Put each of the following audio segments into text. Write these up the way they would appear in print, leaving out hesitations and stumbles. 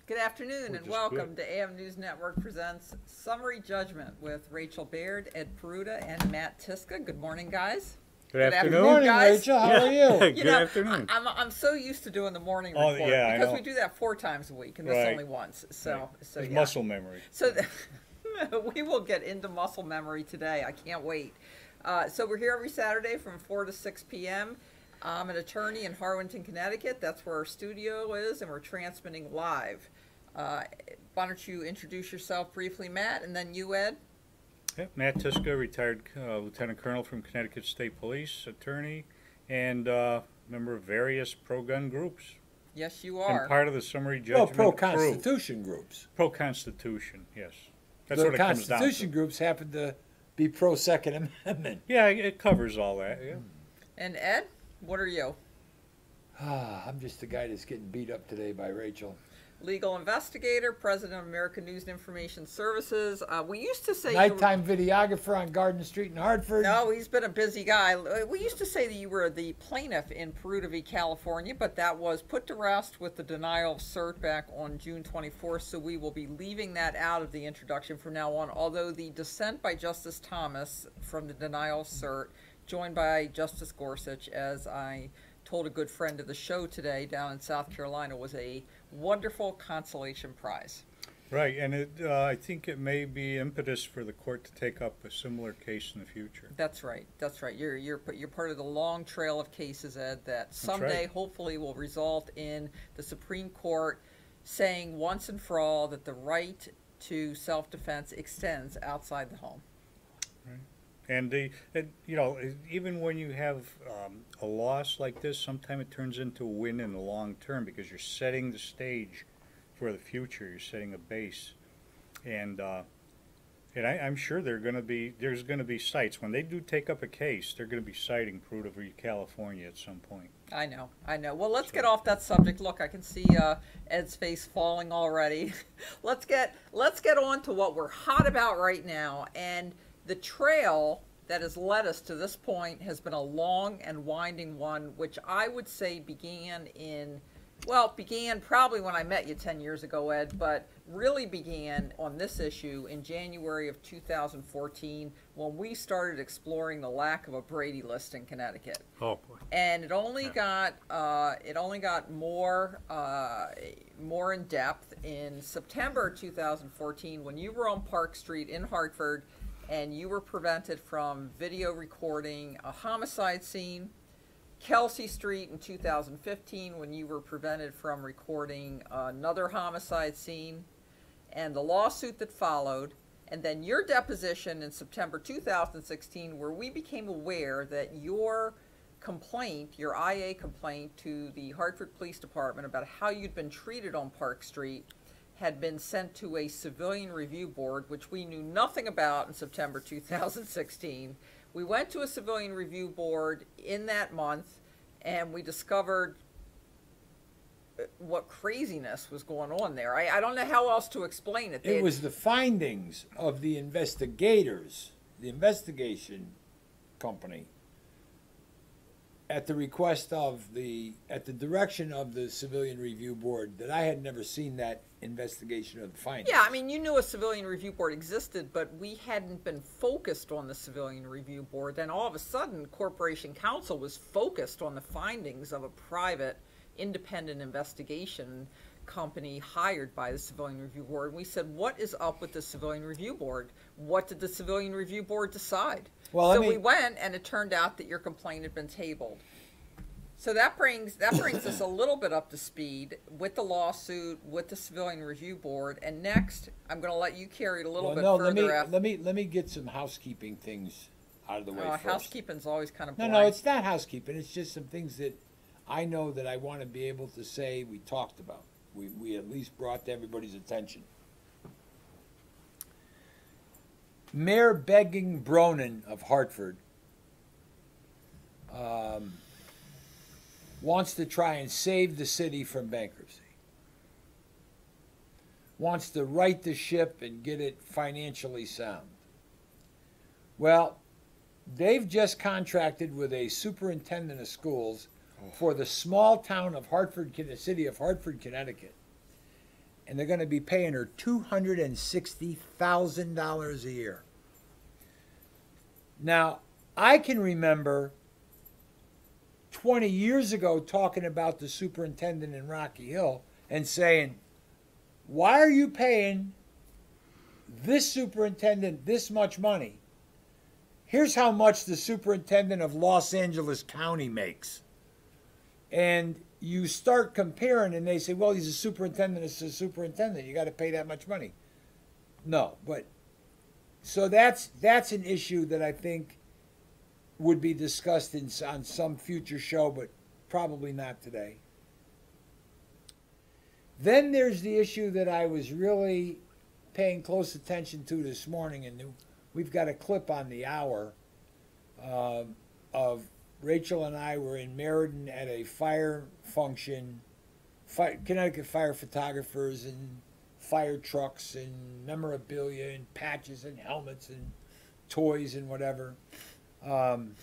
Good afternoon and welcome to AM News Network presents Summary Judgment with Rachel Baird, Ed Peruta, and Matt Tyszkka. Good morning, guys. Good afternoon. Good morning, guys. Rachel. How are you? Good afternoon. I'm so used to doing the morning report because we do that 4 times a week and this only once. So muscle memory. So we will get into muscle memory today. I can't wait. So we're here every Saturday from 4 to 6 p.m. I'm an attorney in Harwinton, Connecticut. That's where our studio is, and we're transmitting live. Why don't you introduce yourself briefly, Matt, and then you, Ed? Yep, Matt Tyszkka, retired Lieutenant Colonel from Connecticut State Police, attorney, and member of various pro-gun groups. Yes, you are. And part of the summary judgment pro-Constitution groups. Pro-Constitution, yes. That's what it comes down to. Constitution groups happen to be pro-Second Amendment. Yeah, it covers all that, yeah. And Ed, what are you? I'm just the guy that's getting beat up today by Rachel. Legal investigator, president of American News and Information Services. We used to say nighttime videographer on Garden Street in Hartford. No, he's been a busy guy. We used to say that you were the plaintiff in Peruta v. California, but that was put to rest with the denial of cert back on June 24th, so we will be leaving that out of the introduction from now on, although the dissent by Justice Thomas from the denial of cert, joined by Justice Gorsuch, as I told a good friend of the show today down in South Carolina, was a wonderful consolation prize. Right, and I think it may be impetus for the court to take up a similar case in the future. That's right. That's right. You're part of the long trail of cases, Ed, that someday hopefully will result in the Supreme Court saying once and for all that the right to self-defense extends outside the home. Right. And you know, even when you have a loss like this, sometimes it turns into a win in the long term because you're setting the stage for the future. You're setting a base, and I'm sure there's going to be cites when they do take up a case. They're going to be citing Peruta v. California at some point. I know. Well, let's get off that subject. Look, I can see Ed's face falling already. let's get on to what we're hot about right now. And the trail that has led us to this point has been a long and winding one, which I would say began probably when I met you 10 years ago, Ed, but really began on this issue in January of 2014 when we started exploring the lack of a Brady list in Connecticut. Oh boy! And it only got more in depth in September 2014 when you were on Park Street in Hartford, and you were prevented from video recording a homicide scene. Kelsey Street in 2015 when you were prevented from recording another homicide scene, and the lawsuit that followed, and then your deposition in September 2016 where we became aware that your complaint, your IA complaint to the Hartford Police Department about how you'd been treated on Park Street had been sent to a civilian review board, which we knew nothing about in September 2016. We went to a civilian review board in that month, and we discovered what craziness was going on there. I don't know how else to explain it. It was the findings of the investigators, the investigation company, at the direction of the civilian review board, that I had never seen that investigation of the findings. Yeah, I mean, you knew a civilian review board existed, but we hadn't been focused on the civilian review board. Then all of a sudden, Corporation Counsel was focused on the findings of a private, independent investigation company hired by the civilian review board. And we said, what is up with the civilian review board? What did the civilian review board decide? Well, so we went, and it turned out that your complaint had been tabled. So that brings us a little bit up to speed with the lawsuit, with the civilian review board. And next, I'm going to let you carry it a little bit further. Let me get some housekeeping things out of the way first. Housekeeping's always kind of No, boring. no, it's not housekeeping. It's just some things that I know that I want to be able to say we talked about. We at least brought to everybody's attention. Mayor Begging Bronin of Hartford wants to try and save the city from bankruptcy. Wants to right the ship and get it financially sound. Well, they've just contracted with a superintendent of schools for the small town of Hartford, the city of Hartford, Connecticut. And they're going to be paying her $260,000 a year. Now, I can remember 20 years ago talking about the superintendent in Rocky Hill and saying, why are you paying this superintendent this much money? Here's how much the superintendent of Los Angeles County makes. And you start comparing, and they say, well, he's a superintendent, it's a superintendent, you got to pay that much money. No, but, so that's an issue that I think would be discussed on some future show, but probably not today. Then there's the issue that I was really paying close attention to this morning, and we've got a clip on the hour of Rachel and I were in Meriden at a fire function, Connecticut fire photographers and fire trucks and memorabilia and patches and helmets and toys and whatever. And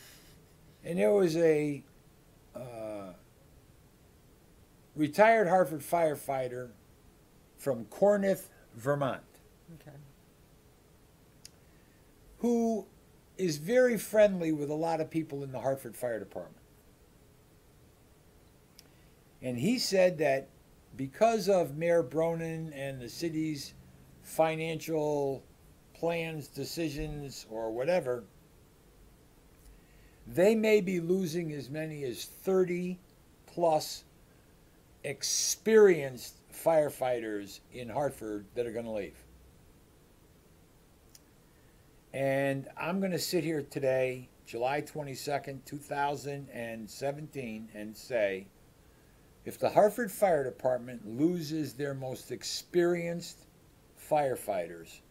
there was a retired Hartford firefighter from Cornith, Vermont, Okay. who is very friendly with a lot of people in the Hartford Fire Department. And he said that because of Mayor Bronin and the city's financial plans, decisions, or whatever, they may be losing as many as 30 plus experienced firefighters in Hartford that are going to leave. And I'm going to sit here today, July 22nd, 2017, and say, if the Hartford Fire Department loses their most experienced firefighters,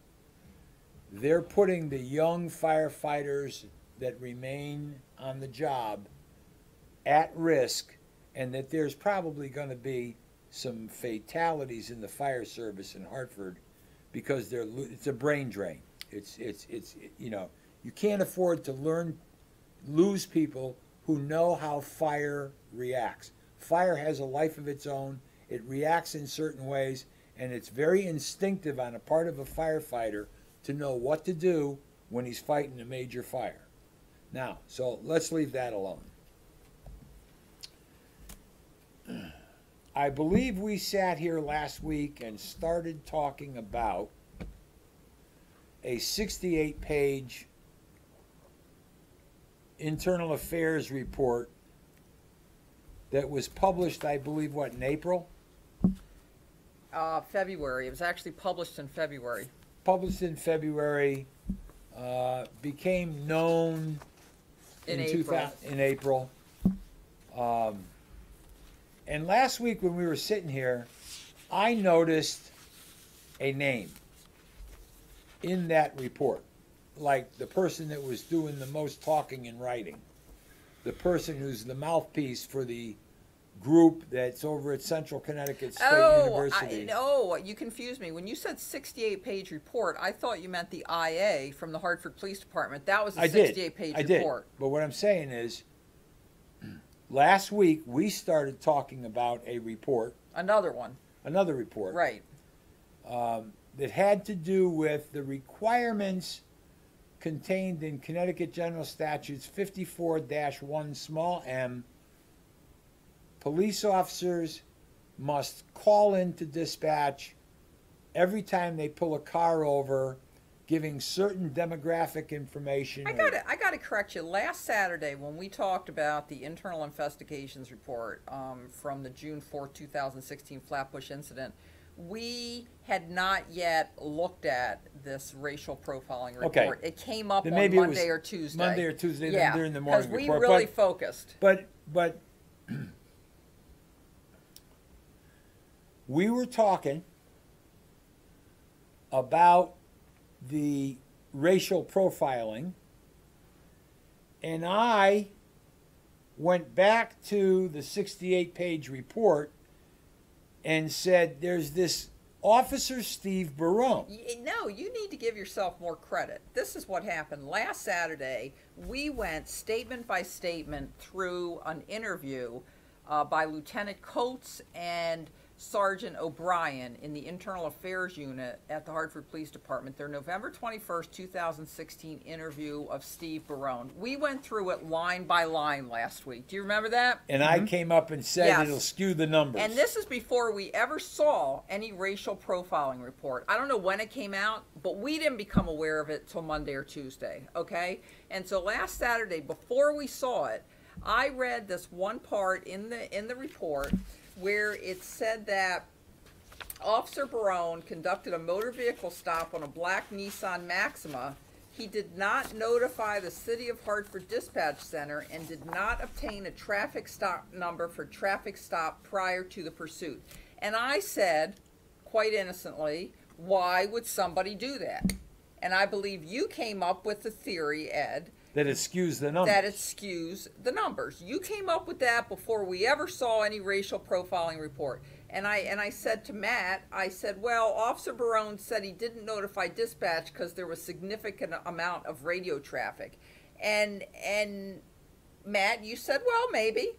they're putting the young firefighters that remain on the job at risk, and that there's probably going to be some fatalities in the fire service in Hartford because it's a brain drain. It's you know, you can't afford to lose people who know how fire reacts. Fire has a life of its own. It reacts in certain ways, and it's very instinctive on the part of a firefighter to know what to do when he's fighting a major fire. Now, so let's leave that alone. I believe we sat here last week and started talking about a 68-page internal affairs report that was published, I believe, what, in April? February. It was actually published in February. Published in February, became known In April. In April. And last week when we were sitting here, I noticed a name in that report, like the person that was doing the most talking and writing, the person who's the mouthpiece for the group that's over at Central Connecticut State University. You confused me. When you said 68-page report, I thought you meant the IA from the Hartford Police Department. That was a 68-page report. But what I'm saying is, last week we started talking about a report. Another report. Right. That had to do with the requirements contained in Connecticut General Statutes 54-1 small m. Police officers must call in to dispatch every time they pull a car over, giving certain demographic information. I got to correct you. Last Saturday, when we talked about the internal investigations report from the June 4th, 2016 Flatbush incident, we had not yet looked at this racial profiling report. Okay. It came up Then on maybe it was Monday or Tuesday. Monday or Tuesday, yeah, during the morning because we report. really focused. But we were talking about the racial profiling, and I went back to the 68-page report and said, there's this Officer Steve Barone. No, you need to give yourself more credit. This is what happened. Last Saturday, we went statement by statement through an interview by Lieutenant Coates and Sergeant O'Brien in the Internal Affairs Unit at the Hartford Police Department, their November 21st, 2016 interview of Steve Barone. We went through it line by line last week. Do you remember that? And I came up and said it'll skew the numbers. And this is before we ever saw any racial profiling report. I don't know when it came out, but we didn't become aware of it till Monday or Tuesday, okay? And so last Saturday, before we saw it, I read this one part in the report where it said that Officer Barone conducted a motor vehicle stop on a black Nissan Maxima. He did not notify the City of Hartford Dispatch Center and did not obtain a traffic stop number for traffic stop prior to the pursuit. And I said, quite innocently, why would somebody do that? And I believe you came up with the theory, Ed, that it skews the numbers. that it skews the numbers. You came up with that before we ever saw any racial profiling report. And I said to Matt, I said, well, Officer Barone said he didn't notify dispatch because there was significant amount of radio traffic. And Matt, you said, well, maybe.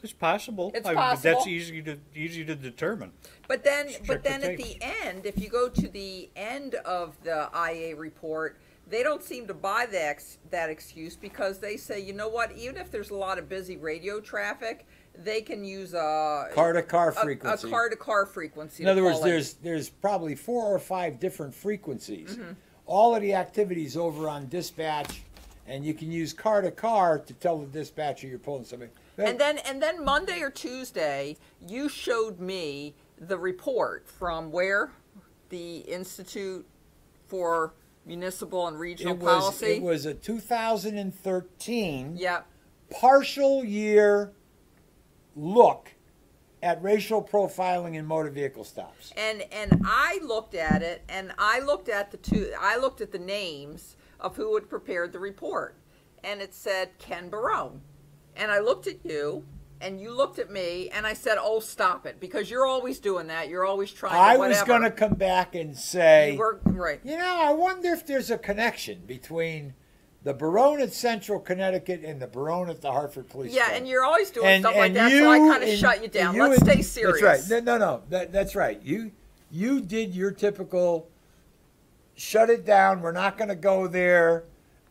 It's possible. It's I mean, possible. That's easy to determine. But then Check the at tapes. the end, if you go to the end of the IA report, they don't seem to buy that excuse because they say, you know what, even if there's a lot of busy radio traffic, they can use a car-to-car frequency. A car-to-car frequency. In other words, there's probably 4 or 5 different frequencies. All of the activities over on dispatch, and you can use car-to-car to tell the dispatcher you're pulling somebody. And then Monday or Tuesday, you showed me the report from where? The Institute for Municipal and Regional Policy? It was a 2013 Yep. partial year look at racial profiling in motor vehicle stops. And I looked at it, and I looked at the names of who had prepared the report, and it said Ken Barone. And I looked at you, and you looked at me, and I said, oh, stop it, because you're always doing that. You're always trying to I whatever. was going to come back and say, You were, right. you know, I wonder if there's a connection between the Barone at Central Connecticut and the Barone at the Hartford Police Yeah, Department. and you're always doing stuff like that, so I kind of shut you down. Let's stay serious. That's right. No. That's right. You did your typical shut it down. We're not going to go there.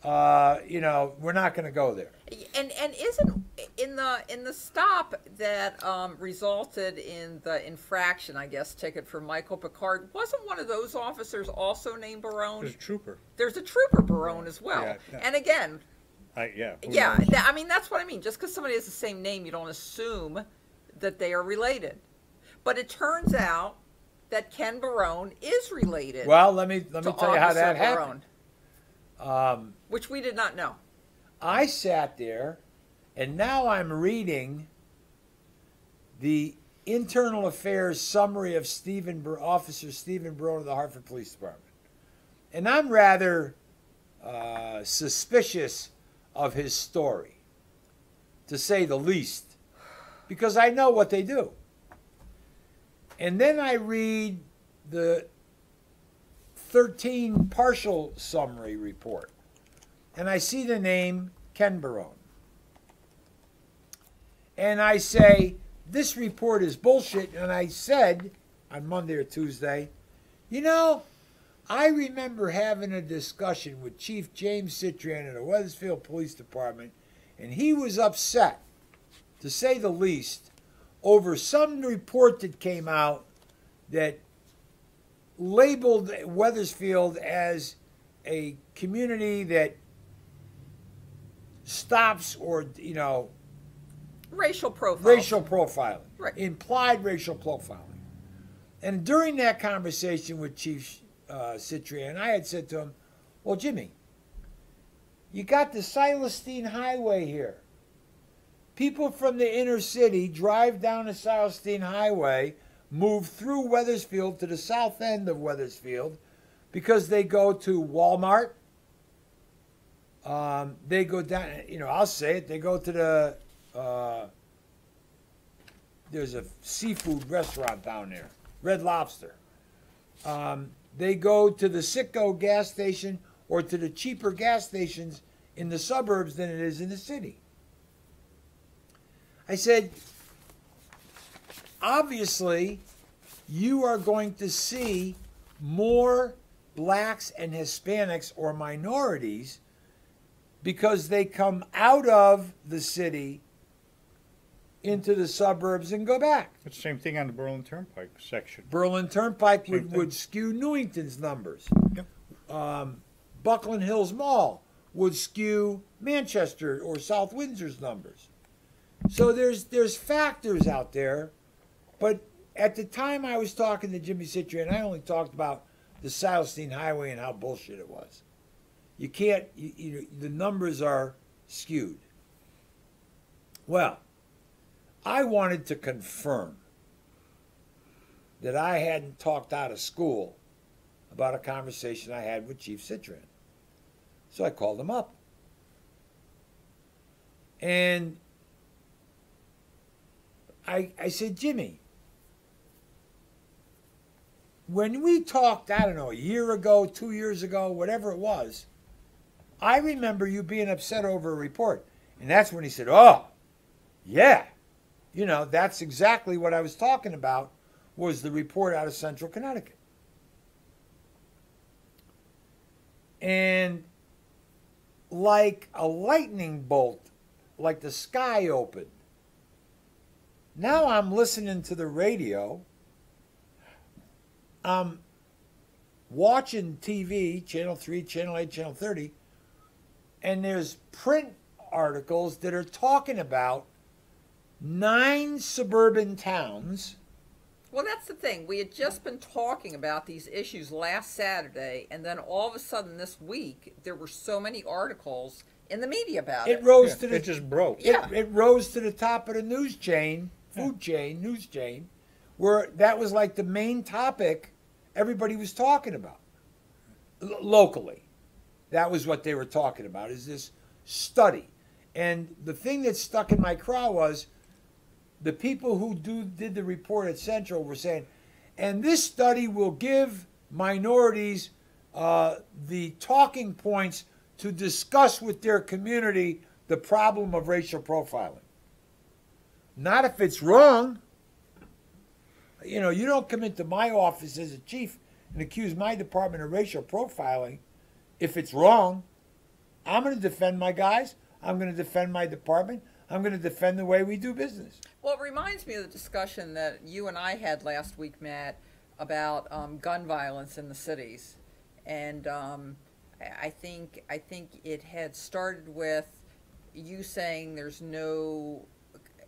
We're not going to go there. And isn't in the stop that resulted in the infraction, I guess, ticket for Michael Picard, wasn't one of those officers also named Barone? There's a trooper. There's a trooper Barone as well. Yeah. And again, Who yeah, knows? I mean, that's what I mean. Just because somebody has the same name, you don't assume that they are related. But it turns out that Ken Barone is related. Well, let me tell you how Officer that Barone, happened. which we did not know. I sat there, and now I'm reading the internal affairs summary of Officer Stephen Barone of the Hartford Police Department. And I'm rather suspicious of his story, to say the least, because I know what they do. And then I read the 13 partial summary report, and I see the name Ken Barone. And I say, this report is bullshit. And I said on Monday or Tuesday, you know, I remember having a discussion with Chief James Citran of the Wethersfield Police Department, and he was upset, to say the least, over some report that came out that labeled Wethersfield as a community that stops or, Racial profiling. racial profiling, Right. implied racial profiling. And during that conversation with Chief Citrian, I had said to him, well, Jimmy, you got the Silestine Highway here. People from the inner city drive down the Silestine Highway, move through Wethersfield to the south end of Wethersfield because they go to Walmart. They go down, I'll say it, they go to the, there's a seafood restaurant down there, Red Lobster. They go to the Citgo gas station or to the cheaper gas stations in the suburbs than it is in the city. I said, obviously, you are going to see more blacks and Hispanics or minorities because they come out of the city into the suburbs and go back. It's the same thing on the Berlin Turnpike section. Berlin Turnpike would skew Newington's numbers. Yep. Buckland Hills Mall would skew Manchester or South Windsor's numbers. So there's factors out there, but at the time I was talking to Jimmy Citrian, I only talked about the Silestine Highway and how bullshit it was. You can't, the numbers are skewed. Well, I wanted to confirm that I hadn't talked out of school about a conversation I had with Chief Citrian. So I called him up. And I said, Jimmy, when we talked, I don't know, a year ago, 2 years ago, whatever it was, I remember you being upset over a report. And that's when he said, oh, yeah. That's exactly what I was talking about, was the report out of Central Connecticut. And like a lightning bolt, like the sky opened, now I'm listening to the radio. I'm watching TV, Channel 3, Channel 8, Channel 30, and there's print articles that are talking about 9 suburban towns. Well, that's the thing. We had just been talking about these issues last Saturday, and then all of a sudden this week, there were so many articles in the media about it. It just broke. It rose to the top of the news chain, news chain, where that was like the main topic everybody was talking about. Locally. That was what they were talking about, is this study. And the thing that stuck in my craw was the people who did the report at Central were saying, and this study will give minorities the talking points to discuss with their community the problem of racial profiling. Not if it's wrong. You don't come into my office as a chief and accuse my department of racial profiling if it's wrong. I'm going to defend my guys. I'm going to defend my department. I'm going to defend the way we do business. Well, it reminds me of the discussion that you and I had last week, Matt, about gun violence in the cities. And I think it had started with you saying there's no,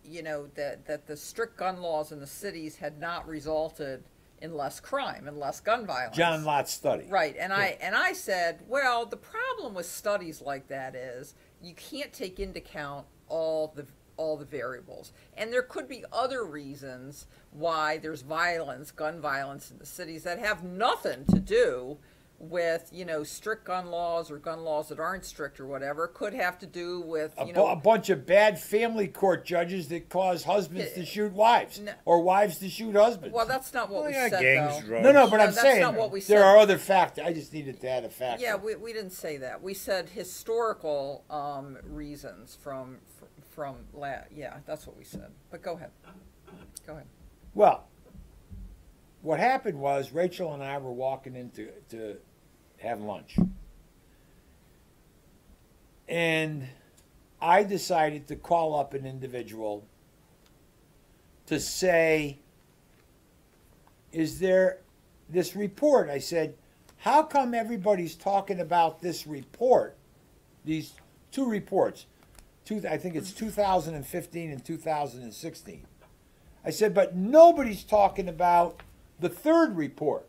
that the strict gun laws in the cities had not resulted in less crime and less gun violence. John Lott's study. Right. And I said, well, the problem with studies like that is you can't take into account all the variables. And there could be other reasons why there's violence, gun violence in the cities that have nothing to do with, strict gun laws or gun laws that aren't strict or whatever. Could have to do with, a bunch of bad family court judges that cause husbands to shoot wives or wives to shoot husbands. Well, that's not what we said, gangs, though. drugs. No, but I'm that's saying not what we said. there are other factors. I just needed to add a factor. Yeah, we didn't say that. We said historical reasons yeah, that's what we said. But go ahead. Well, what happened was Rachel and I were walking in to have lunch. And I decided to call up an individual to say, is there this report? I said, how come everybody's talking about this report, these 2 reports? I think it's 2015 and 2016. I said, but nobody's talking about the third report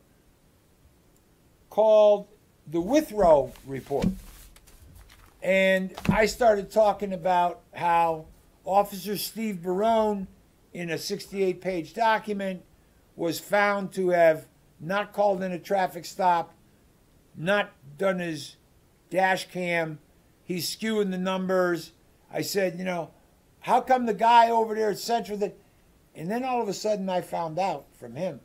called the Withrow Report. And I started talking about how Officer Steve Barone, in a 68-page document, was found to have not called in a traffic stop, not done his dash cam. He's skewing the numbers. I said, you know, how come the guy over there at Central that... And then all of a sudden I found out from him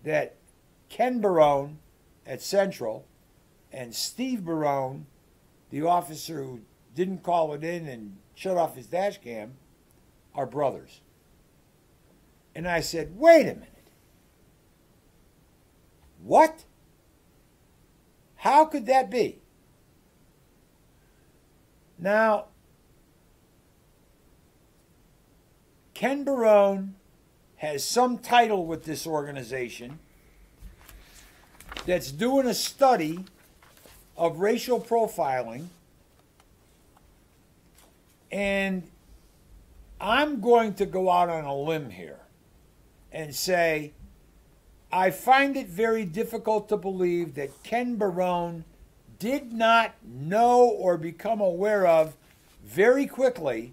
that Ken Barone at Central and Steve Barone, the officer who didn't call it in and shut off his dash cam, are brothers. And I said, wait a minute. What? How could that be? Now, Ken Barone has some title with this organization that's doing a study of racial profiling, and I'm going to go out on a limb here and say I find it very difficult to believe that Ken Barone did not know or become aware of very quickly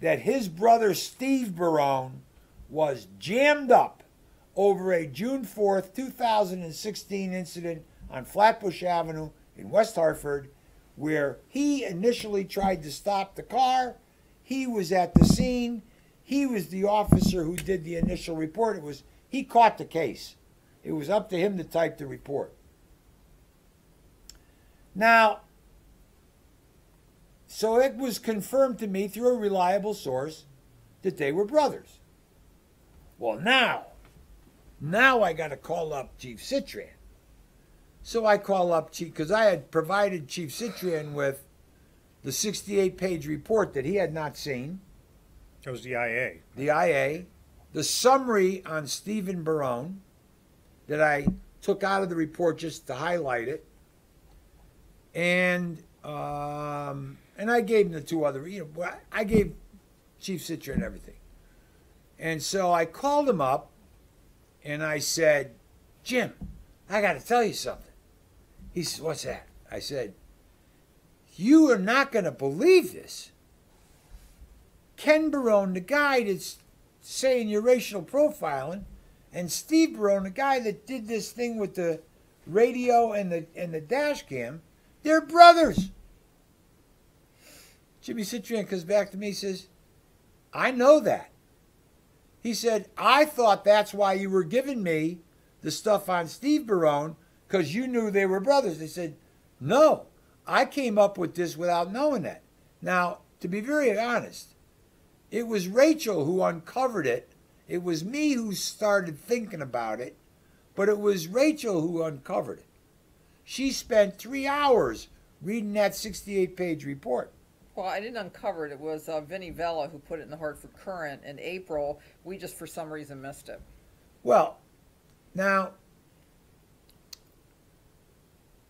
that his brother Steve Barone was jammed up over a June 4th, 2016 incident on Flatbush Avenue in West Hartford, where he initially tried to stop the car. He was at the scene. He was the officer who did the initial report. He caught the case. It was up to him to type the report. Now, so it was confirmed to me through a reliable source that they were brothers. Well, now I got to call up Chief Citran. So I call up Chief, because I had provided Chief Citran with the 68-page report that he had not seen. That was the IA. The IA. The summary on Stephen Barone that I took out of the report just to highlight it. And I gave him the two other, I gave Chief Citran everything. And so I called him up and I said, Jim, I got to tell you something. He said, what's that? I said, you are not going to believe this. Ken Barone, the guy that's saying you're racial profiling, and Steve Barone, the guy that did this thing with the radio and the dash cam, they're brothers. Jimmy Citran comes back to me and says, I know that. He said, I thought that's why you were giving me the stuff on Steve Barone, because you knew they were brothers. They said, no, I came up with this without knowing that. Now, to be very honest, it was Rachel who uncovered it. It was me who started thinking about it, but it was Rachel who uncovered it. She spent 3 hours reading that 68-page report. Well, I didn't uncover it. It was Vinnie Vella who put it in the Hartford Courant in April. We just, for some reason, missed it. Well, now,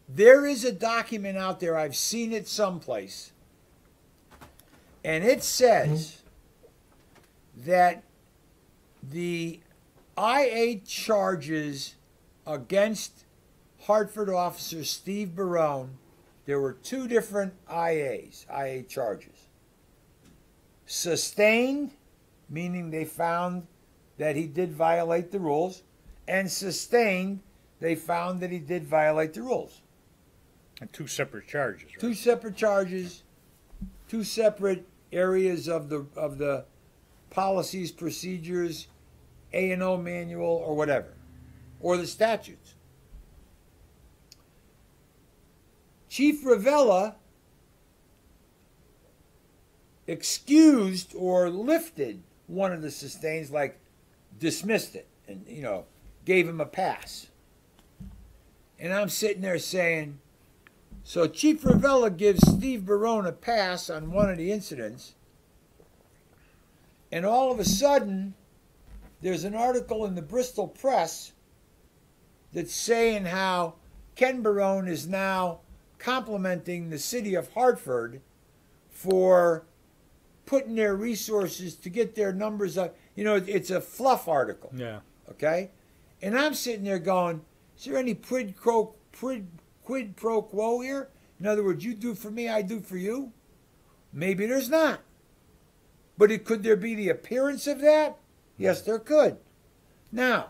there is a document out there. I've seen it someplace. And it says that the IA charges against Hartford officer Steve Barone, there were two different IA charges. Sustained, meaning they found that he did violate the rules, and sustained, they found that he did violate the rules. And two separate charges, right? Two separate charges, two separate areas of the policies, procedures, A&O manual, or whatever, or the statutes. Chief Ravella excused or lifted one of the sustains, like dismissed it and, gave him a pass. And I'm sitting there saying, so Chief Ravella gives Steve Barone a pass on one of the incidents, and all of a sudden, there's an article in the Bristol Press that's saying how Ken Barone is now complimenting the city of Hartford for putting their resources to get their numbers up. It's a fluff article. Yeah. Okay? And I'm sitting there going, is there any quid pro quo here? In other words, you do for me, I do for you? Maybe there's not. But could there be the appearance of that? Yes, there could. Now,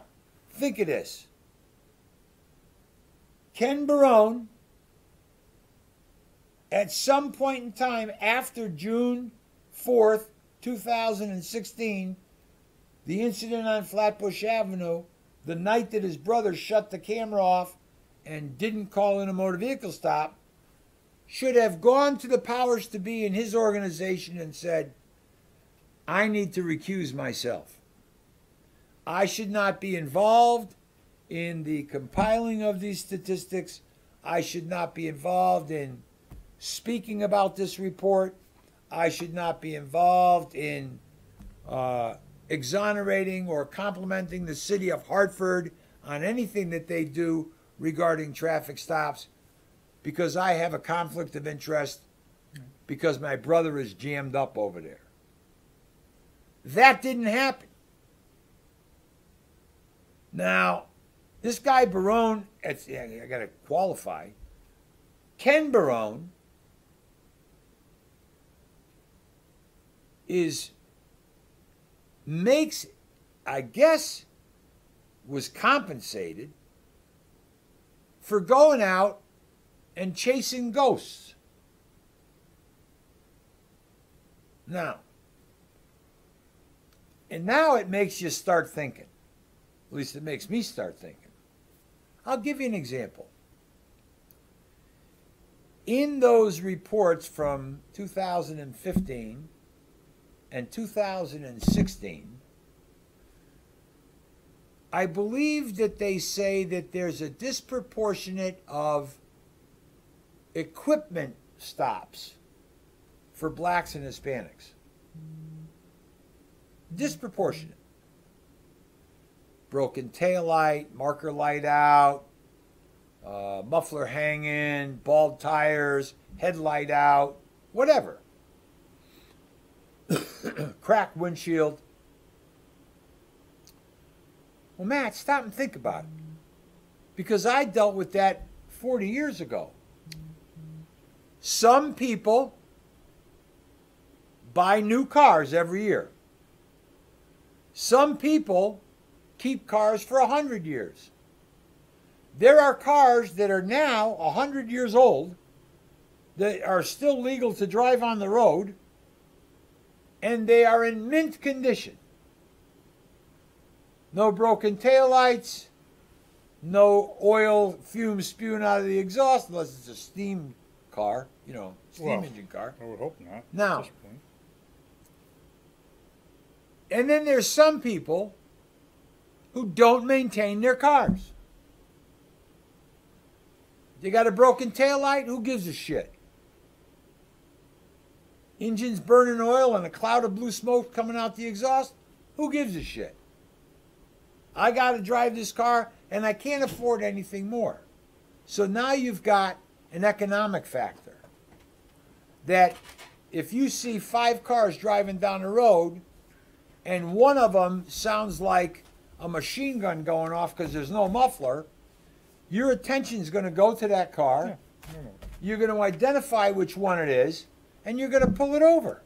think of this. Ken Barone, at some point in time after June 4th, 2016, the incident on Flatbush Avenue, the night that his brother shut the camera off and didn't call in a motor vehicle stop, should have gone to the powers to be in his organization and said, I need to recuse myself. I should not be involved in the compiling of these statistics. I should not be involved in speaking about this report. I should not be involved in exonerating or complimenting the city of Hartford on anything that they do regarding traffic stops, because I have a conflict of interest because my brother is jammed up over there. That didn't happen. Now, this guy Barone, I got to qualify. Ken Barone I guess, was compensated for going out and chasing ghosts. Now it makes you start thinking. At least it makes me start thinking. I'll give you an example. In those reports from 2015 and 2016, I believe that they say that there's a disproportionate of equipment stops for blacks and Hispanics. Disproportionate. Broken taillight, marker light out, muffler hanging, bald tires, headlight out, whatever. Cracked windshield. Well, Matt, stop and think about it. Because I dealt with that 40 years ago. Some people buy new cars every year. Some people keep cars for 100 years. There are cars that are now 100 years old that are still legal to drive on the road, and they are in mint condition. No broken taillights, no oil fumes spewing out of the exhaust, unless it's a steam car, steam engine car. I would hope not. Now, at this point. And then there's some people who don't maintain their cars. They got a broken taillight, who gives a shit? Engine's burning oil and a cloud of blue smoke coming out the exhaust, who gives a shit? I got to drive this car and I can't afford anything more. So now you've got an economic factor. That if you see 5 cars driving down the road and one of them sounds like a machine gun going off because there's no muffler, your attention is going to go to that car. Yeah. You're going to identify which one it is, and you're going to pull it over.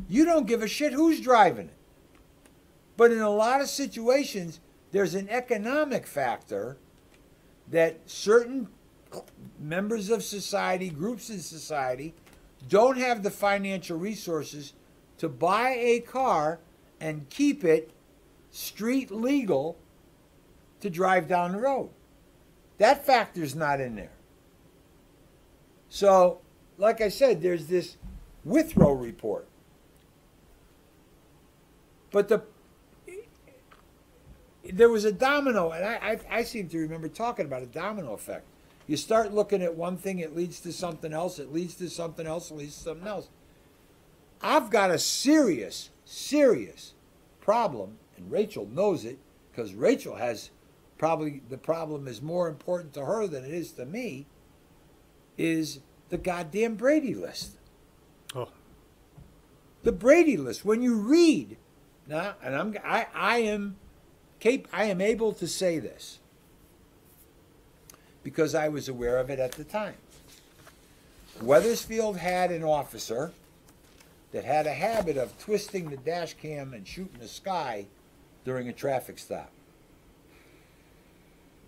You don't give a shit who's driving it. But in a lot of situations, there's an economic factor that certain members of society, groups in society, don't have the financial resources to buy a car and keep it street legal to drive down the road. That factor's not in there. So, like I said, there's this Withrow report. But there was a domino, and I seem to remember talking about a domino effect. You start looking at one thing, it leads to something else, it leads to something else, it leads to something else. I've got a serious, serious problem, and Rachel knows it, because Rachel has probably, the problem is more important to her than it is to me, is the goddamn Brady list. Oh. The Brady list. When you read Now, and I am able to say this because I was aware of it at the time. Wethersfield had an officer that had a habit of twisting the dash cam and shooting the sky during a traffic stop.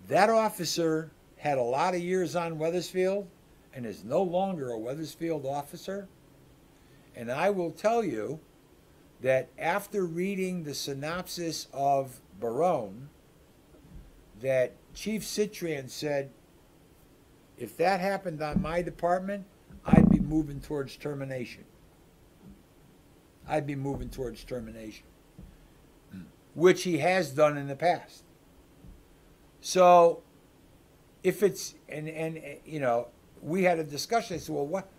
That officer had a lot of years on Wethersfield and is no longer a Wethersfield officer. And I will tell you that after reading the synopsis of Barone, that Chief Citran said, if that happened on my department, I'd be moving towards termination. I'd be moving towards termination, which he has done in the past. So, if it's and you know, we had a discussion. I said, well, what?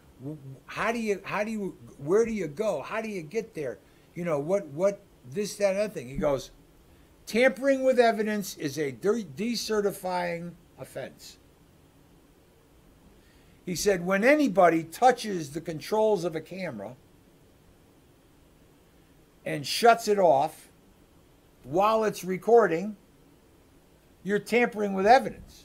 How do you? Where do you go? How do you get there? You know, what? This, that, and other thing. He goes, tampering with evidence is a decertifying offense. He said, when anybody touches the controls of a camera and shuts it off while it's recording, you're tampering with evidence.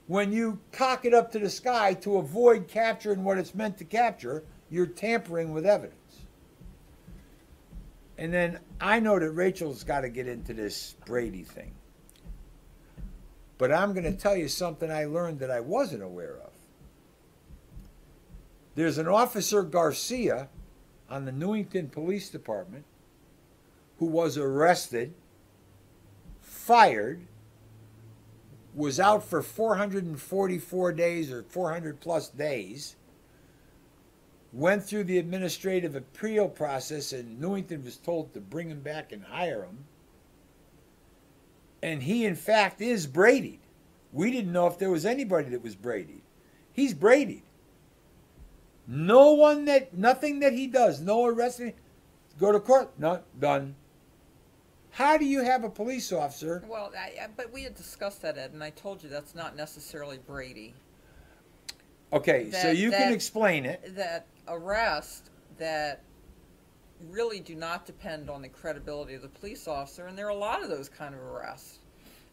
When you cock it up to the sky to avoid capturing what it's meant to capture, you're tampering with evidence. And then I know that Rachel's got to get into this Brady thing. But I'm going to tell you something I learned that I wasn't aware of. There's an Officer Garcia on the Newington Police Department who was arrested, fired, was out for 444 days or 400 plus days, went through the administrative appeal process, and Newington was told to bring him back and hire him. And he, in fact, is Brady'd. We didn't know if there was anybody that was Brady'd. He's Brady'd. Nothing that he does, no arresting, go to court, no, done. How do you have a police officer? Well, but we had discussed that, Ed, and I told you that's not necessarily Brady. Okay, so you can explain it. That arrest that really do not depend on the credibility of the police officer, and there are a lot of those kind of arrests.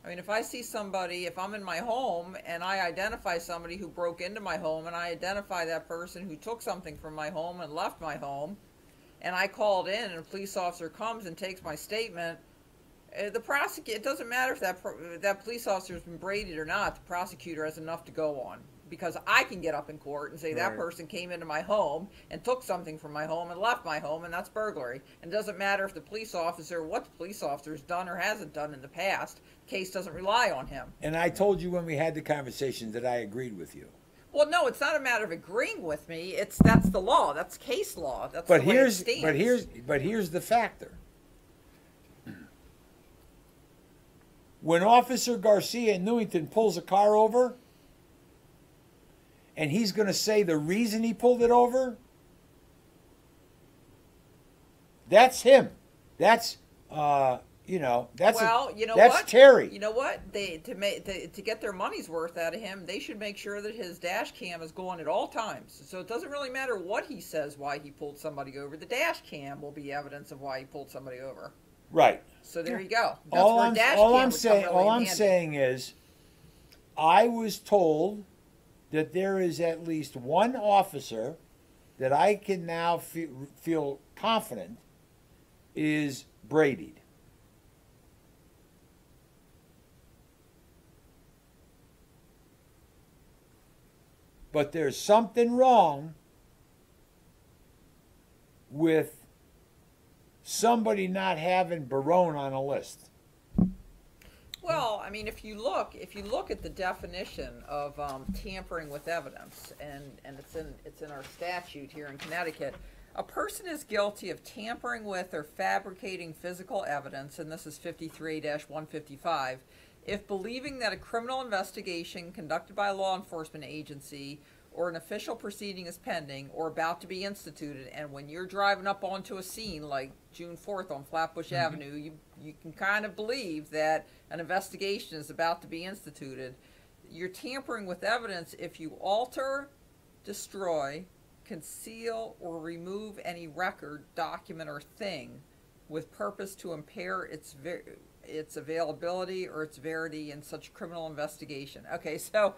I mean, if I see somebody, if I'm in my home and I identify somebody who broke into my home and I identify that person who took something from my home and left my home, and I called in and a police officer comes and takes my statement, the prosecutor, it doesn't matter if that police officer has been braided or not, the prosecutor has enough to go on. Because I can get up in court and say that person came into my home and took something from my home and left my home, and that's burglary. And it doesn't matter if the police officer, what the police officer has done or hasn't done in the past, the case doesn't rely on him. And I told you when we had the conversation that I agreed with you. Well, no, it's not a matter of agreeing with me. That's the law. That's case law. That's the way it stands. But here's the factor. When Officer Garcia in Newington pulls a car over, and he's going to say the reason he pulled it over, that's him. That's that's Terry. You know what? To get their money's worth out of him, they should make sure that his dash cam is going at all times. So it doesn't really matter what he says why he pulled somebody over. The dash cam will be evidence of why he pulled somebody over. Right. So there you go. That's all I'm saying is, I was told that there is at least one officer that I can now feel confident is Brady'd. But there's something wrong with somebody not having Barone on a list. Well, I mean, if you look at the definition of tampering with evidence, and it's in our statute here in Connecticut, a person is guilty of tampering with or fabricating physical evidence, and this is 53-155, if believing that a criminal investigation conducted by a law enforcement agency or an official proceeding is pending or about to be instituted, and when you're driving up onto a scene like June 4th on Flatbush Avenue, you can kind of believe that an investigation is about to be instituted. You're tampering with evidence if you alter, destroy, conceal, or remove any record, document, or thing with purpose to impair its availability or its verity in such criminal investigation. Okay, so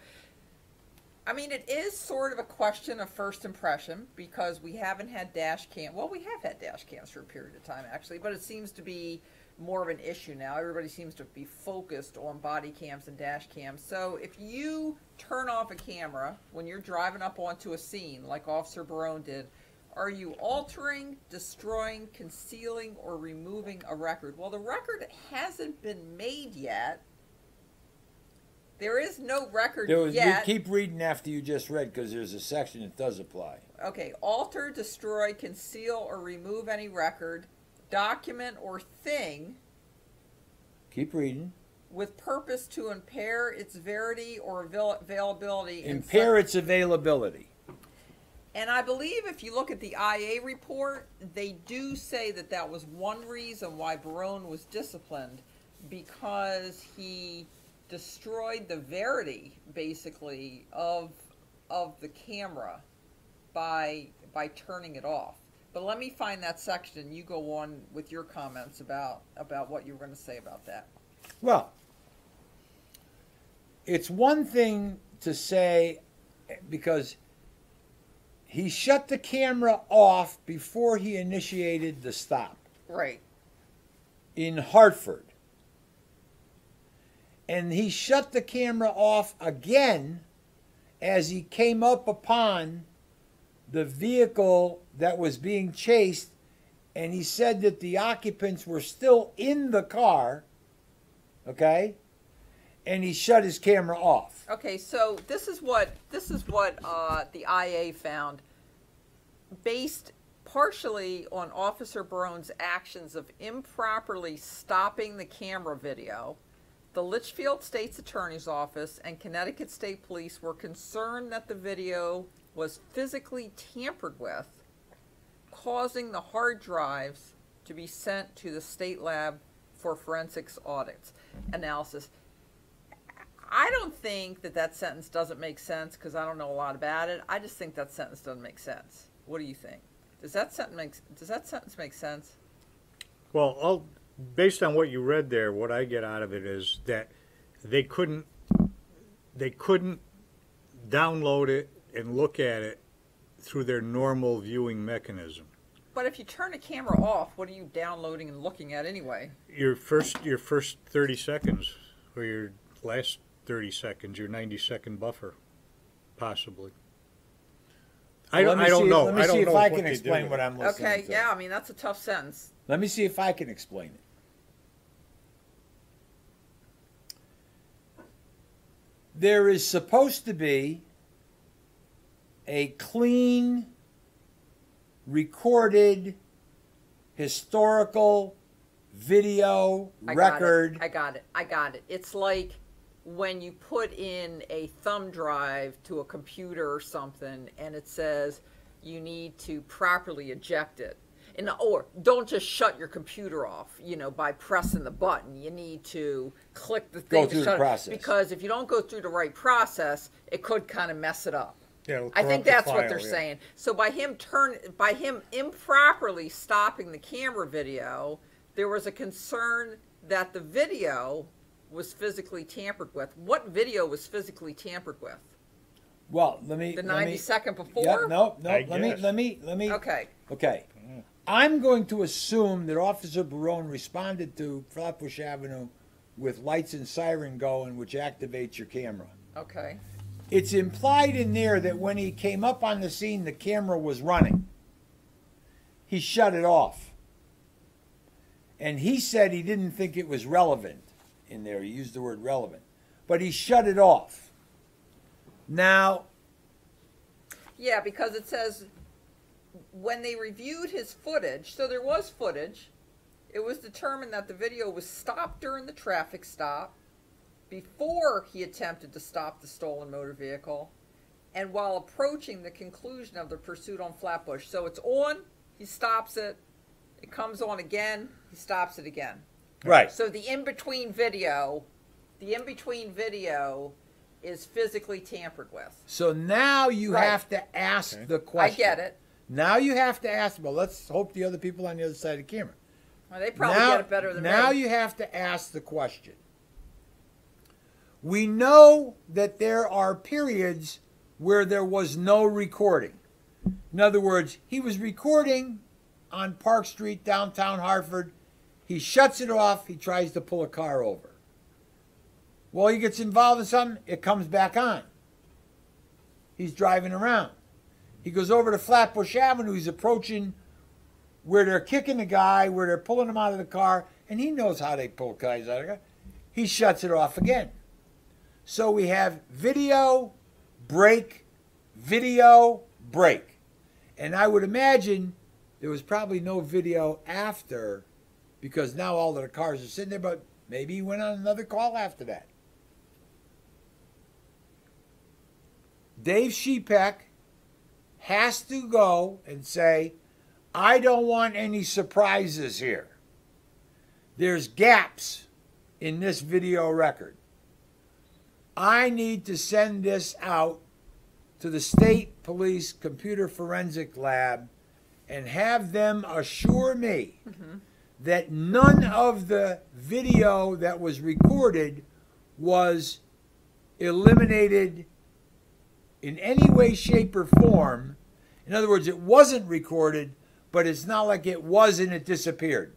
I mean, it is sort of a question of first impression because we haven't had dash cam. Well, we have had dash cams for a period of time, actually, but it seems to be more of an issue now. Everybody seems to be focused on body cams and dash cams. So if you turn off a camera when you're driving up onto a scene, like Officer Barone did, are you altering, destroying, concealing, or removing a record? Well, the record hasn't been made yet. There is no record yet. Keep reading after you just read because there's a section that does apply. Okay, alter, destroy, conceal, or remove any record, document, or thing. Keep reading. With purpose to impair its verity or availability. Impair its availability. And I believe if you look at the IA report, they do say that that was one reason why Barone was disciplined, because he destroyed the verity, basically, of the camera by turning it off. But let me find that section, and you go on with your comments about what you were going to say about that. Well, it's one thing to say, because he shut the camera off before he initiated the stop. Right. In Hartford. And he shut the camera off again as he came up upon the vehicle that was being chased, and he said that the occupants were still in the car, okay? And he shut his camera off. Okay, so this is what the IA found, based partially on Officer Barone's actions of improperly stopping the camera video. The Litchfield State's Attorney's Office and Connecticut State Police were concerned that the video was physically tampered with, causing the hard drives to be sent to the state lab for forensics audits analysis. I don't think that sentence doesn't make sense because I don't know a lot about it. I just think that sentence doesn't make sense. What do you think? Does that sentence make sense? Well, based on what you read there, what I get out of it is that they couldn't download it and look at it through their normal viewing mechanism. But if you turn a camera off, what are you downloading and looking at anyway? Your first 30 seconds, or your last 30 seconds, your 90-second buffer, possibly. I don't know. Let me see if I can explain what I'm listening to. Okay, yeah, I mean, that's a tough sentence. Let me see if I can explain it. There is supposed to be a clean, recorded, historical video record. I got it. It's like when you put in a thumb drive to a computer or something and it says you need to properly eject it. Or don't just shut your computer off, by pressing the button. You need to click the thing to shut it. Because if you don't go through the right process, it could kind of mess it up. Yeah, I think that's what they're saying. So by him improperly stopping the camera video, there was a concern that the video was physically tampered with. What video was physically tampered with? Well, let me. The 90-second before? Yeah, no. Let me. Okay. I'm going to assume that Officer Barone responded to Flatbush Avenue with lights and siren going, which activates your camera. Okay. It's implied in there that when he came up on the scene, the camera was running. He shut it off. And he said he didn't think it was relevant in there. He used the word relevant. But he shut it off. Now. Yeah, because it says when they reviewed his footage, so there was footage, it was determined that the video was stopped during the traffic stop, before he attempted to stop the stolen motor vehicle, and while approaching the conclusion of the pursuit on Flatbush. So it's on, he stops it, it comes on again, he stops it again. Right. So the in-between video is physically tampered with. So now you have to ask the question. I get it. Now you have to ask, well, let's hope the other people on the other side of the camera. Well, they probably get it better than now me. you have to ask the question. We know that there are periods where there was no recording. In other words, he was recording on Park Street, downtown Hartford. He shuts it off. He tries to pull a car over. Well, he gets involved in something. It comes back on. He's driving around. He goes over to Flatbush Avenue. He's approaching where they're kicking the guy, where they're pulling him out of the car, and he knows how they pull guys out of the car. He shuts it off again. So we have video, break, video, break. And I would imagine there was probably no video after, because now all of the cars are sitting there, but maybe he went on another call after that. Dave Shepeck has to go and say, I don't want any surprises here. There's gaps in this video record. I need to send this out to the State Police Computer Forensic Lab and have them assure me that none of the video that was recorded was eliminated in any way, shape, or form. In other words, it wasn't recorded, but it's not like it was and it disappeared.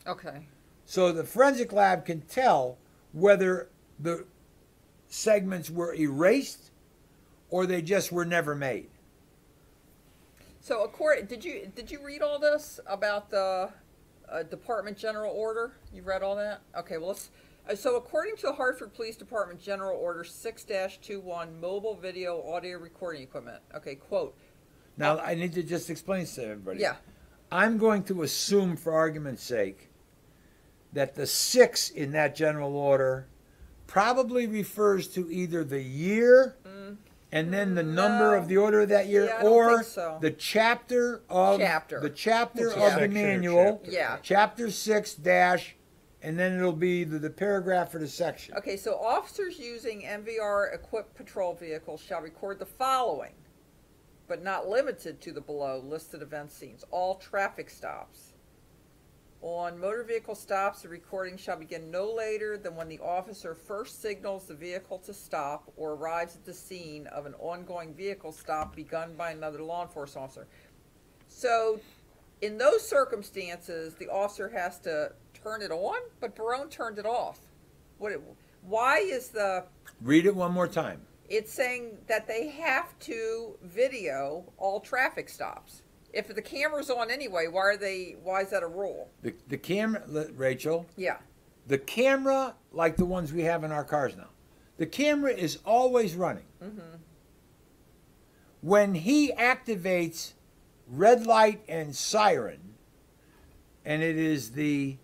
Okay. So the forensic lab can tell whether the segments were erased or they just were never made. So, did you read all this about the Department General Order? You read all that? Okay. Well, so according to the Hartford Police Department General Order 6-21, mobile video audio recording equipment. Okay. Quote. Now I need to just explain this to everybody. Yeah. I'm going to assume, for argument's sake, that the 6 in that general order probably refers to either the year and then the number of the order of that year, Yeah, I don't or think so. the chapter of Chapter. the chapter It's a of the section or manual. chapter. Yeah. Chapter 6 dash, and then it'll be the paragraph or the section. Okay, so officers using MVR-equipped patrol vehicles shall record the following, but not limited to the below listed event scenes. All traffic stops. On motor vehicle stops, the recording shall begin no later than when the officer first signals the vehicle to stop or arrives at the scene of an ongoing vehicle stop begun by another law enforcement officer. So, in those circumstances, the officer has to turn it on, but Barone turned it off. Why is the... Read it one more time. It's saying that they have to video all traffic stops. If the camera's on anyway, why is that a rule? The camera, Rachel, Yeah. the camera, like the ones we have in our cars now, the camera is always running. When he activates red light and siren, and it is the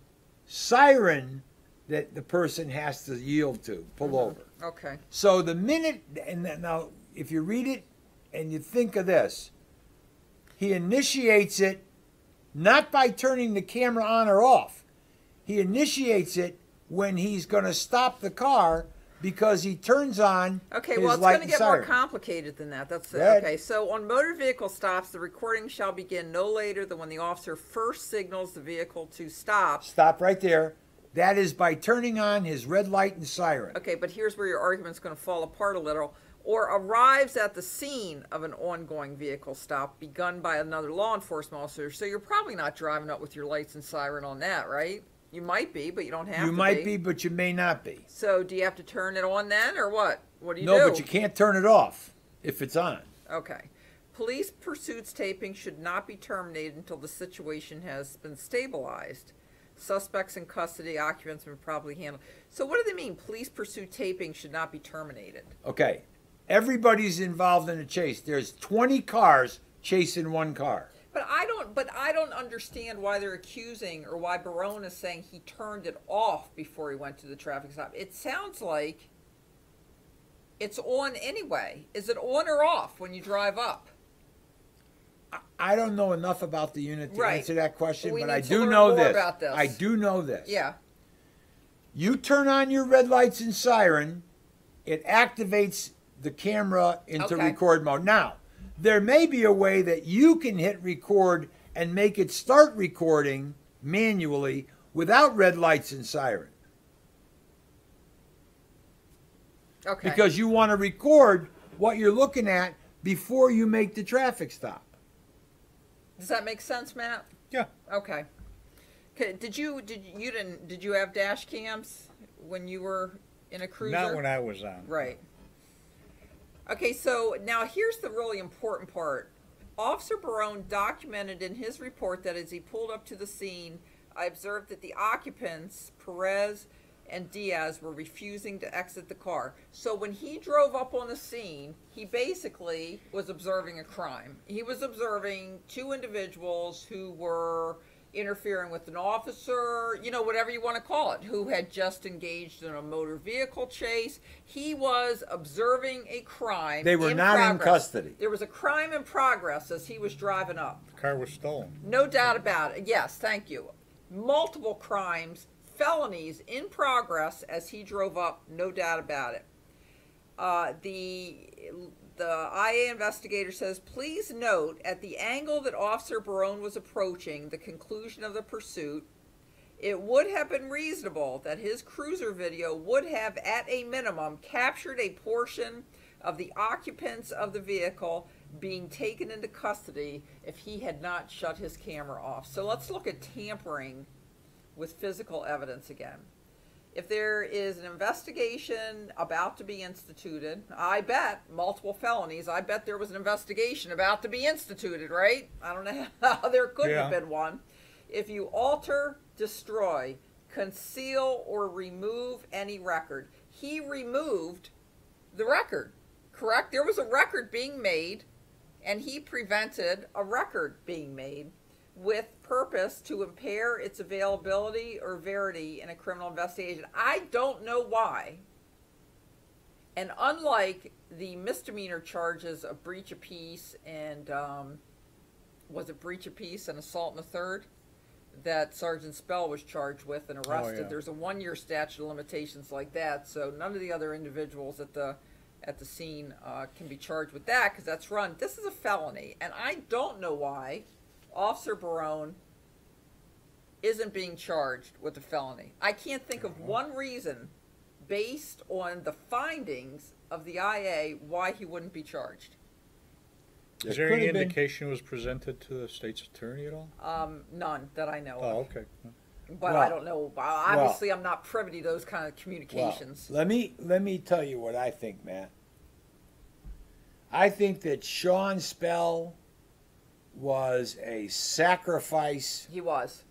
siren that the person has to yield to, pull over. Okay. So the minute, and now if you read it and you think of this, he initiates it not by turning the camera on or off. He initiates it when he's going to stop the car because he turns on Okay, his well, it's light going to and get siren. more complicated than that. That's Go ahead. okay. So on motor vehicle stops, the recording shall begin no later than when the officer first signals the vehicle to stop. Stop right there. That is by turning on his red light and siren. Okay, but here's where your argument's going to fall apart a little. Or arrives at the scene of an ongoing vehicle stop begun by another law enforcement officer. So you're probably not driving up with your lights and siren on that, right? You might be, but you don't have to be. You might be, but you may not be. So do you have to turn it on then, or what? What do you do? No, but you can't turn it off if it's on. Okay. Police pursuits taping should not be terminated until the situation has been stabilized. Suspects in custody, occupants have been properly handled. So what do they mean? Police pursuit taping should not be terminated. Okay. Everybody's involved in a chase. There's 20 cars chasing one car. But I don't understand why they're accusing, or why Barone is saying he turned it off before he went to the traffic stop. It sounds like it's on anyway. Is it on or off when you drive up? I don't know enough about the unit to Right. answer that question, We but need I to do learn know more this. about this. I do know this. Yeah. You turn on your red lights and siren, it activates the camera into Okay. record mode. Now, there may be a way that you can hit record and make it start recording manually without red lights and siren. Okay. Because you want to record what you're looking at before you make the traffic stop. Does that make sense, Matt? Yeah. Okay. Did you have dash cams when you were in a cruiser? Not when I was on. Right. Okay, so now here's the really important part. Officer Barone documented in his report that as he pulled up to the scene, I observed that the occupants, Perez and Diaz, were refusing to exit the car. So when he drove up on the scene, he basically was observing a crime. He was observing two individuals who were interfering with an officer, you know, whatever you want to call it, who had just engaged in a motor vehicle chase. He was observing a crime. They were not in custody. There was a crime in progress as he was driving up. The car was stolen. No doubt about it. Yes, thank you. Multiple crimes, felonies in progress as he drove up, no doubt about it. The IA investigator says, please note, at the angle that Officer Barone was approaching the conclusion of the pursuit, it would have been reasonable that his cruiser video would have, at a minimum, captured a portion of the occupants of the vehicle being taken into custody if he had not shut his camera off. So let's look at tampering with physical evidence again. If there is an investigation about to be instituted, I bet multiple felonies, I bet there was an investigation about to be instituted, right? I don't know how there couldn't have been one. If you alter, destroy, conceal, or remove any record. He removed the record, correct? There was a record being made, and he prevented a record being made with purpose to impair its availability or verity in a criminal investigation. I don't know why. And unlike the misdemeanor charges of breach of peace and, was it breach of peace and assault in a third, that Sergeant Spell was charged with and arrested, there's a 1-year statute of limitations like that, so none of the other individuals at the scene can be charged with that because that's run. This is a felony, and I don't know why Officer Barone isn't being charged with a felony. I can't think of one reason, based on the findings of the IA, why he wouldn't be charged. Is there any indication it was presented to the state's attorney at all? None that I know of. Oh, okay. But I don't know. Obviously, I'm not privy to those kind of communications. Well, let me tell you what I think, Matt. I think that Sean Spell was a sacrifice. He was.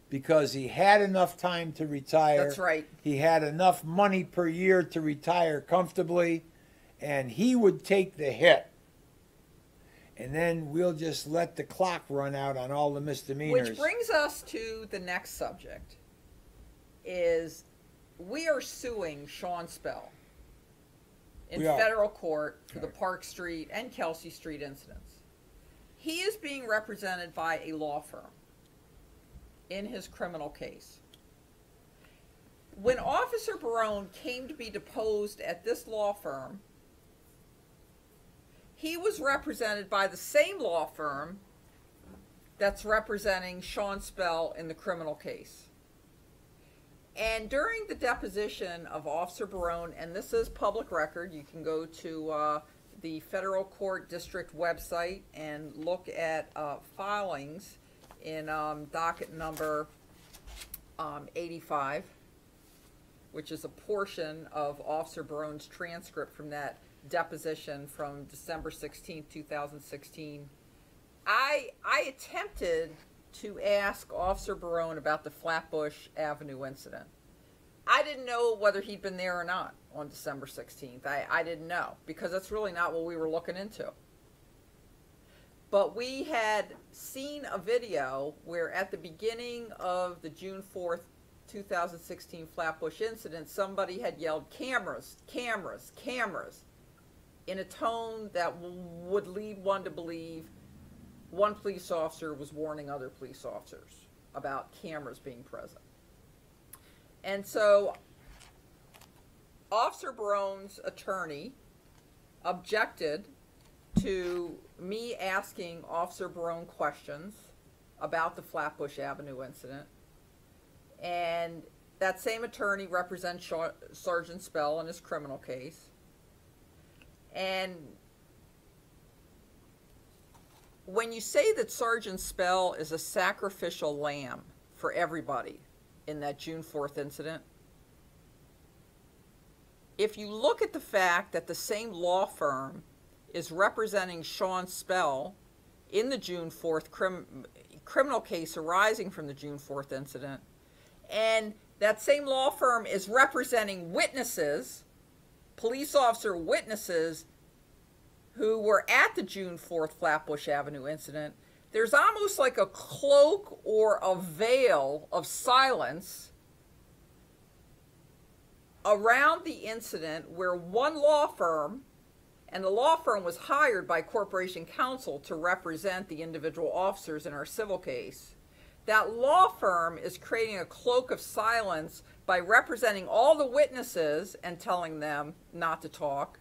Because he had enough time to retire. That's right. He had enough money per year to retire comfortably, and he would take the hit. And then we'll just let the clock run out on all the misdemeanors. Which brings us to the next subject, is we are suing Sean Spell in federal court for the Park Street and Kelsey Street incidents. He is being represented by a law firm in his criminal case. When Officer Barone came to be deposed at this law firm, he was represented by the same law firm that's representing Sean Spell in the criminal case. And during the deposition of Officer Barone, and this is public record, you can go to the federal court district website and look at filings in docket number 85, which is a portion of Officer Barone's transcript from that deposition from December 16, 2016. I attempted to ask Officer Barone about the Flatbush Avenue incident. I didn't know whether he'd been there or not on December 16th. I didn't know, because that's really not what we were looking into. But we had seen a video where at the beginning of the June 4th, 2016 Flatbush incident, somebody had yelled, "Cameras, cameras, cameras," in a tone that would lead one to believe one police officer was warning other police officers about cameras being present. And so Officer Barone's attorney objected to me asking Officer Barone questions about the Flatbush Avenue incident. And that same attorney represents Sergeant Spell in his criminal case. And when you say that Sergeant Spell is a sacrificial lamb for everybody in that June 4th incident, if you look at the fact that the same law firm is representing Sean Spell in the June 4th criminal case arising from the June 4th incident, and that same law firm is representing witnesses, police officer witnesses who were at the June 4th Flatbush Avenue incident, there's almost like a cloak or a veil of silence around the incident where one law firm, and the law firm was hired by Corporation Counsel to represent the individual officers in our civil case, that law firm is creating a cloak of silence by representing all the witnesses and telling them not to talk.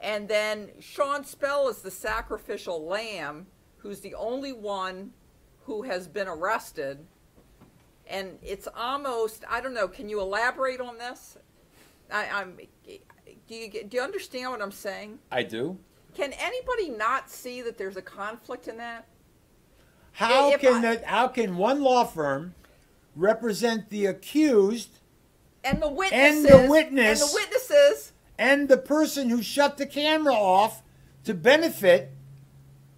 And then Sean Spell is the sacrificial lamb who's the only one who has been arrested. And it's almost, I don't know, can you elaborate on this? Do you understand what I'm saying? I do. Can anybody not see that there's a conflict in that? How can one law firm represent the accused and the and witnesses and the person who shut the camera off to benefit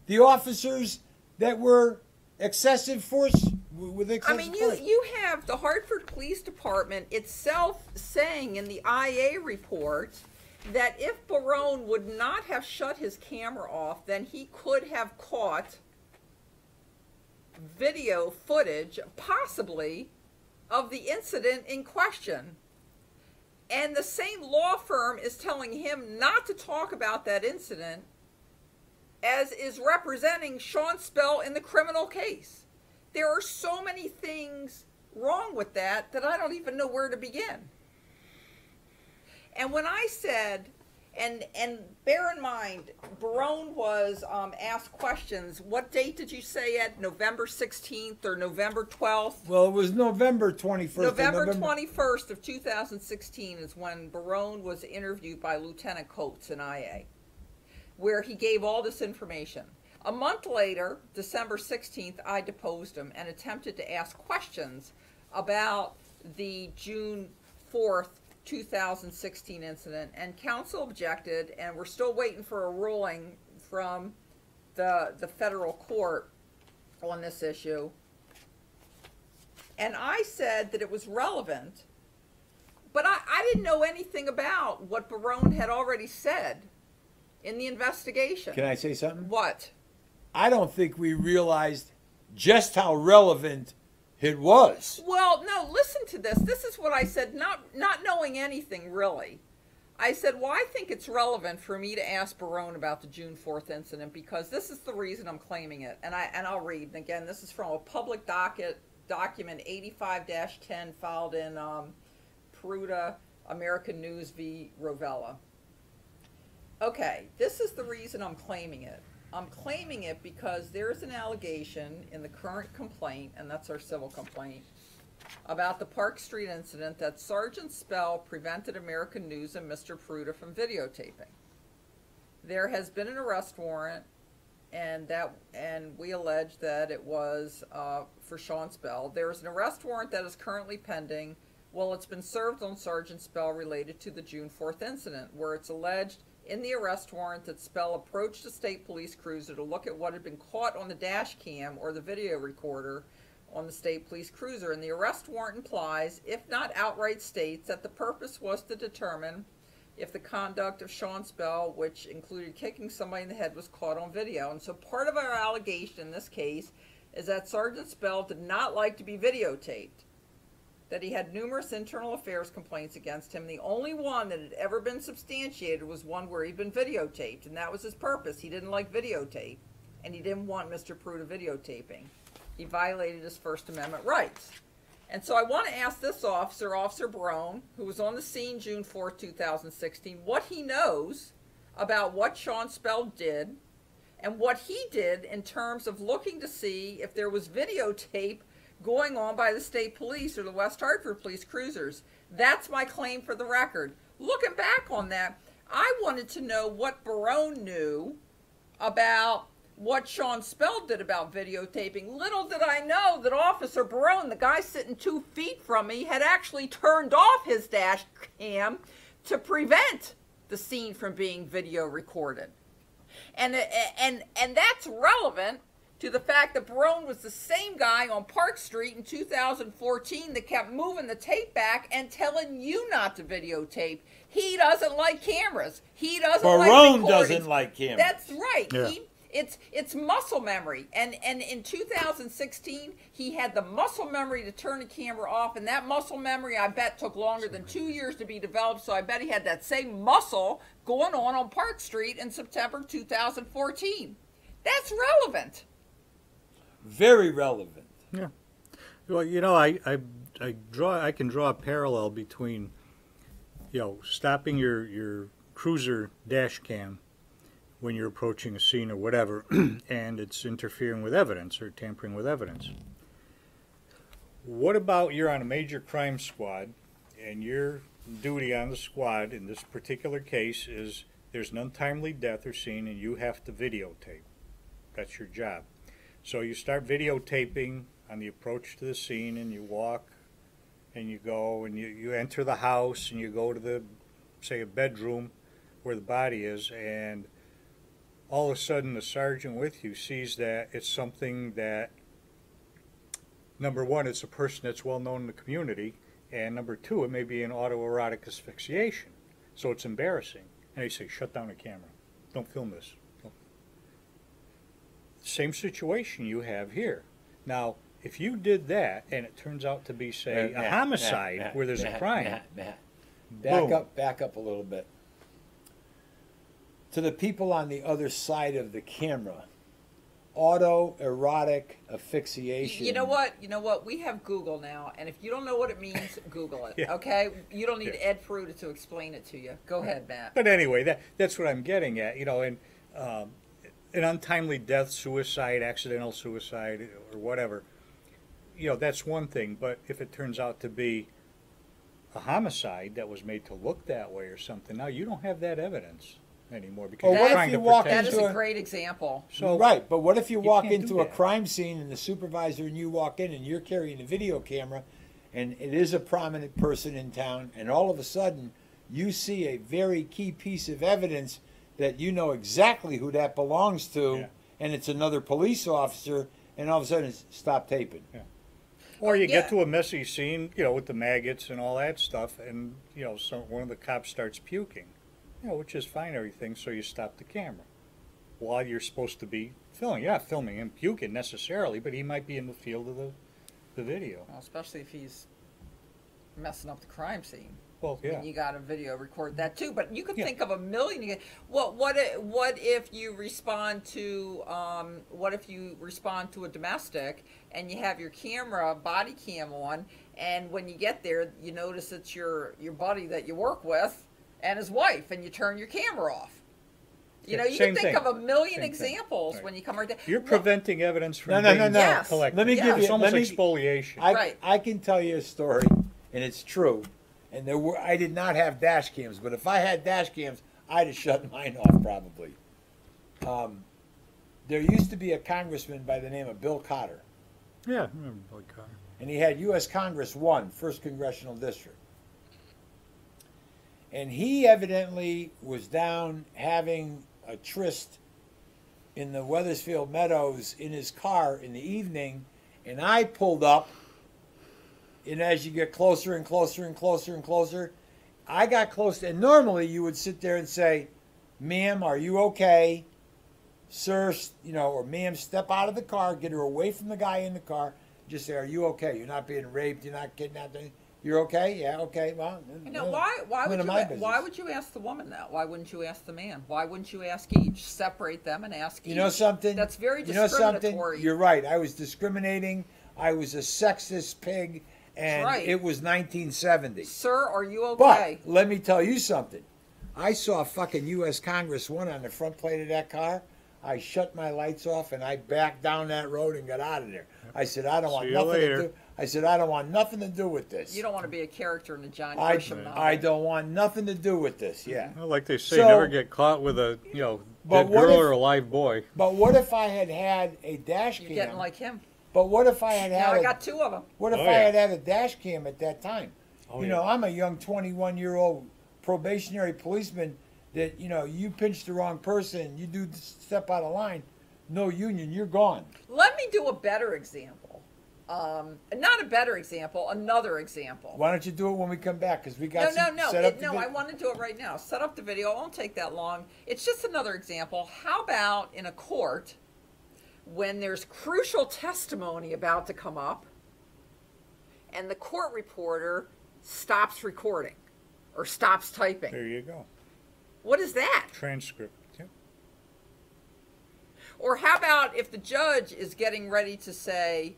the officers that were excessive force with excessive force? You have the Hartford Police Department itself saying in the IA report that if Barone would not have shut his camera off, then he could have caught video footage, possibly, of the incident in question. And the same law firm is telling him not to talk about that incident, as is representing Sean Spell in the criminal case. There are so many things wrong with that I don't even know where to begin. And when I said, and bear in mind, Barone was asked questions. What date did you say at? November 16th or November 12th? Well, it was November 21st. November 21st of 2016 is when Barone was interviewed by Lieutenant Coates in IA, where he gave all this information. A month later, December 16th, I deposed him and attempted to ask questions about the June 4th, 2016 incident, and counsel objected, and we're still waiting for a ruling from the federal court on this issue. And I said that it was relevant, but I didn't know anything about what Barone had already said in the investigation. Can I say something? What? I don't think we realized just how relevant it was. Well, no, listen to this. This is what I said, not knowing anything really. I said, well, I think it's relevant for me to ask Barone about the June 4th incident because this is the reason I'm claiming it. And I'll read. And again, this is from a public document 85-10 filed in Peruta, American News v. Rovella. Okay, this is the reason I'm claiming it. I'm claiming it because there's an allegation in the current complaint, and that's our civil complaint, about the Park Street incident that Sergeant Spell prevented American News and Mr. Peruta from videotaping. There has been an arrest warrant, and we allege that it was for Sean Spell. There is an arrest warrant that is currently pending. Well, it's been served on Sergeant Spell related to the June 4th incident, where it's alleged in the arrest warrant that Spell approached a state police cruiser to look at what had been caught on the dash cam or the video recorder on the state police cruiser. And the arrest warrant implies, if not outright states, that the purpose was to determine if the conduct of Sean Spell, which included kicking somebody in the head, was caught on video. And so part of our allegation in this case is that Sergeant Spell did not like to be videotaped, that he had numerous internal affairs complaints against him. The only one that had ever been substantiated was one where he'd been videotaped, and that was his purpose. He didn't like videotape, and he didn't want Mr. Peruta videotaping. He violated his First Amendment rights. And so I want to ask this officer, Officer Barone, who was on the scene June 4, 2016, what he knows about what Sean Spell did and what he did in terms of looking to see if there was videotape going on by the state police or the West Hartford police cruisers. That's my claim for the record. Looking back on that, I wanted to know what Barone knew about what Sean Spell did about videotaping. Little did I know that Officer Barone, the guy sitting 2 feet from me, had actually turned off his dash cam to prevent the scene from being video recorded. And that's relevant to the fact that Barone was the same guy on Park Street in 2014 that kept moving the tape back and telling you not to videotape. He doesn't like cameras. He doesn't like Barone recordings. doesn't like cameras. That's right. Yeah. It's muscle memory. And in 2016, he had the muscle memory to turn the camera off, and that muscle memory, I bet, took longer than 2 years to be developed, so I bet he had that same muscle going on Park Street in September 2014. That's relevant. Very relevant. Yeah. Well, you know, I can draw a parallel between, you know, stopping your cruiser dash cam when you're approaching a scene or whatever, and it's interfering with evidence or tampering with evidence. What about you're on a major crime squad, and your duty on the squad in this particular case is there's an untimely death or scene, and you have to videotape. That's your job. So you start videotaping on the approach to the scene, and you walk, and you go, and you enter the house, and you go to the, say, a bedroom where the body is, and all of a sudden the sergeant with you sees that it's something that, number one, it's a person that's well known in the community, and number two, it may be an autoerotic asphyxiation. So it's embarrassing. And they say, shut down the camera. Don't film this. Same situation you have here. Now, if you did that, and it turns out to be, say, a homicide where there's a crime. Back up a little bit. To the people on the other side of the camera, autoerotic asphyxiation. You know what? We have Google now, and if you don't know what it means, Google it. Yeah. Okay? You don't need Ed Peruta to explain it to you. Go ahead, Matt. But anyway, that's what I'm getting at. You know, and an untimely death, suicide, accidental suicide, or whatever. You know, that's one thing. But if it turns out to be a homicide that was made to look that way or something, now you don't have that evidence anymore because you're trying to protect. That is a great example. So, right, but what if you walk into a crime scene and the supervisor and you walk in and you're carrying a video camera and it is a prominent person in town, and all of a sudden you see a very key piece of evidence that you know exactly who that belongs to, and it's another police officer, and all of a sudden it's stop taping. Yeah. Or you get to a messy scene, you know, with the maggots and all that stuff, and, you know, one of the cops starts puking. You know, which is fine, everything, so you stop the camera while you're supposed to be filming. You're not filming him puking necessarily, but he might be in the field of the video. Well, especially if he's messing up the crime scene. Well, yeah. You got to video record that too. But you could think of a million. What if you respond to a domestic and you have your camera body cam on, and when you get there, you notice it's your buddy that you work with and his wife, and you turn your camera off. You know, you can think of a million examples when you come right there. You're preventing evidence from being yes. collected. Let me give you. It's almost like spoliation. I can tell you a story, and it's true. And I did not have dash cams, but if I had dash cams, I'd have shut mine off probably. There used to be a congressman by the name of Bill Cotter. Yeah, I remember Bill Cotter. And he had U.S. Congress 1, 1st Congressional District. And he evidently was down having a tryst in the Weathersfield Meadows in his car in the evening, and I pulled up, and as you get closer and closer and closer and closer, I got close, and normally you would sit there and say, ma'am, are you okay? Sir, you know, or ma'am, step out of the car, get her away from the guy in the car, just say, are you okay? You're not being raped, you're not kidnapped, you're okay? Yeah, okay. Well, now, why would you ask the woman that? Why wouldn't you ask the man? Why wouldn't you ask each? Separate them and ask each. You know something? That's very discriminatory. You know something? You're right. I was discriminating. I was a sexist pig, and it was 1970. Sir, are you okay? But let me tell you something. I saw fucking U.S. Congress 1 on the front plate of that car. I shut my lights off and I backed down that road and got out of there. I said, I don't want See you nothing later. to do. I said, I don't want nothing to do with this. You don't want to be a character in a John I, Grisham novel. I don't want nothing to do with this. Yeah. Well, like they say, So- never get caught with a But dead what girl if- or a live boy. But what if I had had a dash You're cam? getting like him. But what if I had Now had I a, got two of them. what if Oh, I yeah. had had a dash cam at that time? Oh, You yeah. know, I'm a young 21-year-old probationary policeman that, you pinch the wrong person, you do step out of line, no union, you're gone. Let me do a better example. Not a better example, another example. Why don't you do it when we come back? Because we got No. set up I want to do it right now. Set up the video. It won't take that long. It's just another example. How about in a court when there's crucial testimony about to come up and the court reporter stops recording or stops typing? There you go. What is that? Transcript. Yep. Or how about if the judge is getting ready to say,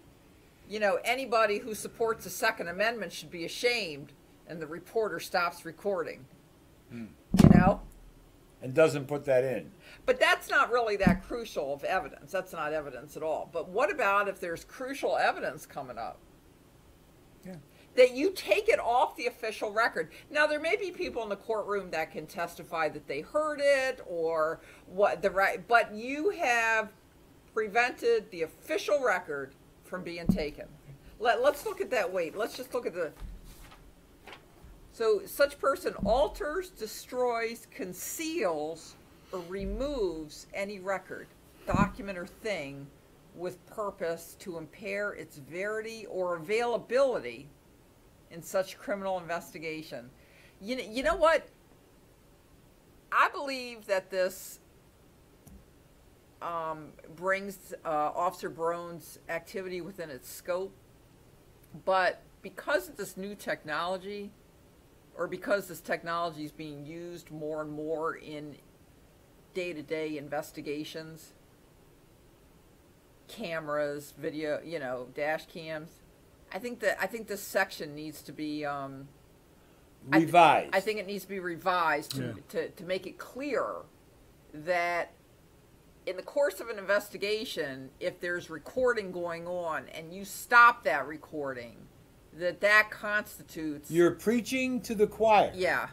anybody who supports the Second Amendment should be ashamed, and the reporter stops recording? and doesn't put that in. But that's not really that crucial of evidence. That's not evidence at all. But what about if there's crucial evidence coming up? Yeah. That you take it off the official record. Now, there may be people in the courtroom that can testify that they heard it or what the right, but you have prevented the official record from being taken. Let's look at that. Wait, let's just look at the. So, such person alters, destroys, conceals, or removes any record, document, or thing with purpose to impair its verity or availability in such criminal investigation. You know what? I believe that this brings Officer Barone's activity within its scope, but because of this new technology, or because this technology is being used more and more in day-to-day investigations, cameras, video, dash cams, I think this section needs to be Revised. I think it needs to be revised to make it clearer that in the course of an investigation, if there's recording going on and you stop that recording, that constitutes. You're preaching to the choir. Yeah.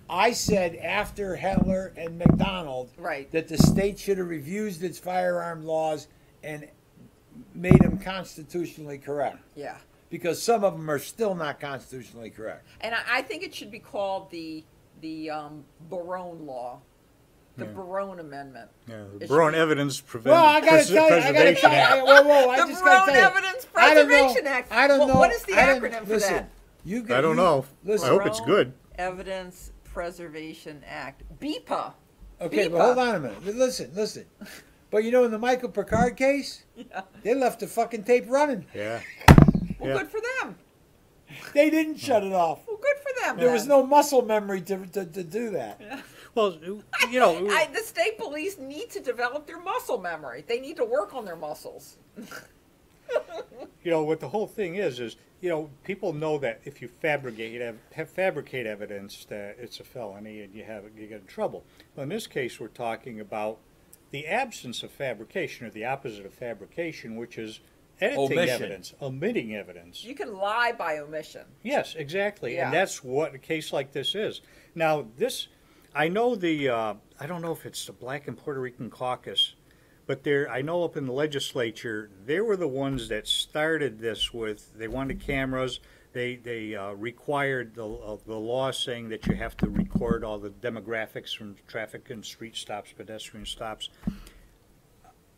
I said after Hitler and McDonald Right. that the state should have reviewed its firearm laws and made them constitutionally correct. Yeah. Because some of them are still not constitutionally correct. And I think it should be called the Barone Law, the Barone Amendment. Yeah, the It Barone should be- Evidence Well, I gotta tell you, Preservation Act. whoa, I The just gotta Barone tell you. Evidence I don't know- Preservation Act. I don't know. What is the I don't- acronym for listen, that? I don't know. Listen, I hope it's good. Evidence Preservation Act. BEPA. Okay, BEPA. but hold on a minute. Listen. But in the Michael Picard case, they left the fucking tape running. Yeah. Well, Yeah. good for them. They didn't shut it off. Well, good for them. There was no muscle memory to do that. Well, The state police need to develop their muscle memory. They need to work on their muscles. what the whole thing is people know that if you fabricate evidence that it's a felony and you get in trouble. Well, in this case, we're talking about the absence of fabrication or the opposite of fabrication, which is editing Omission. evidence, omitting evidence. You can lie by omission. Yes, exactly. Yeah. And that's what a case like this is. Now, I know I don't know if it's the Black and Puerto Rican Caucus, but I know up in the legislature, they were the ones that started this they wanted cameras. They required the law saying that you have to record all the demographics from traffic and street stops, pedestrian stops.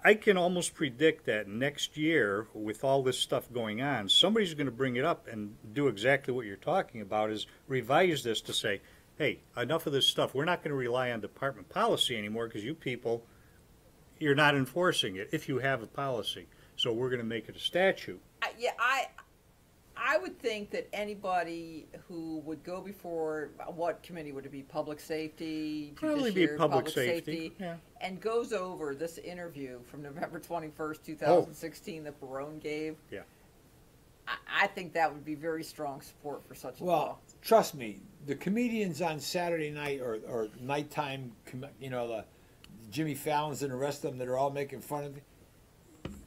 I can almost predict that next year, with all this stuff going on, somebody's going to bring it up and do exactly what you're talking about, is revise this to say, hey, enough of this stuff. We're not going to rely on department policy anymore because you people, you're not enforcing it if you have a policy. So we're going to make it a statute. I would think that anybody who would go before, what committee would it be? Public safety? Probably be Judiciary, public safety, yeah. And goes over this interview from November 21st, 2016 that Barone gave. Yeah. I think that would be very strong support for such a law. Well, trust me, the comedians on Saturday night or nighttime, the Jimmy Fallon's and the rest of them that are all making fun of it.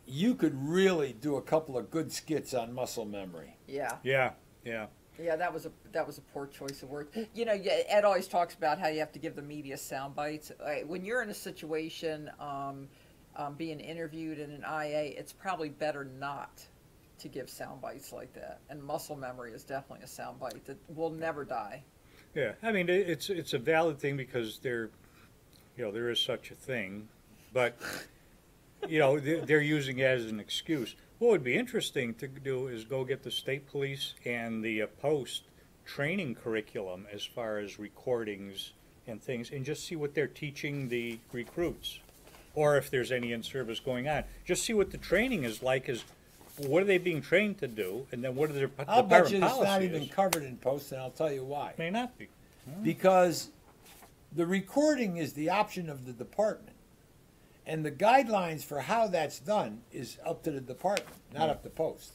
You could really do a couple of good skits on muscle memory. Yeah. Yeah, yeah. Yeah, that was a poor choice of words. You know, Ed always talks about how you have to give the media sound bites. When you're in a situation, being interviewed in an IA, it's probably better not to give sound bites like that. And muscle memory is definitely a sound bite that will never die. Yeah, I mean, it's a valid thing because there is such a thing, but they're using it as an excuse. What would be interesting to do is go get the state police and the post training curriculum as far as recordings and things, and just see what they're teaching the recruits, or if there's any in-service going on. Just see what the training is like. Is what are they being trained to do, and then what are their I'll bet you it's policy not even is. covered in post, and I'll tell you why. May not be. Because the recording is the option of the department. And the guidelines for how that's done is up to the department, not up to post.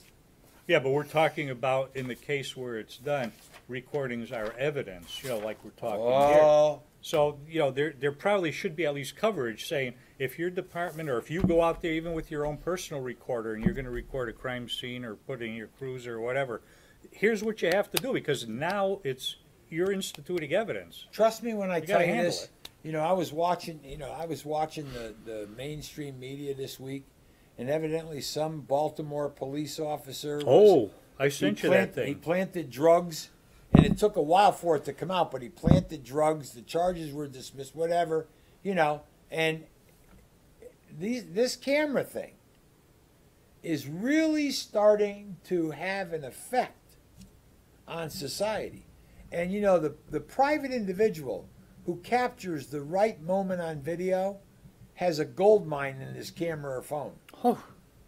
Yeah, but we're talking about in the case where it's done, recordings are evidence, like we're talking here. Oh, So, there probably should be at least coverage saying if your department or if you go out there even with your own personal recorder and you're going to record a crime scene or put in your cruiser or whatever, here's what you have to do because now you're instituting evidence. trust me when I You tell gotta you handle this. it. I was watching the mainstream media this week, and evidently some Baltimore police officer I sent you that thing. He planted drugs, and it took a while for it to come out, but he planted drugs. The charges were dismissed, whatever, and this camera thing is really starting to have an effect on society. And, the private individual who captures the right moment on video has a gold mine in his camera or phone.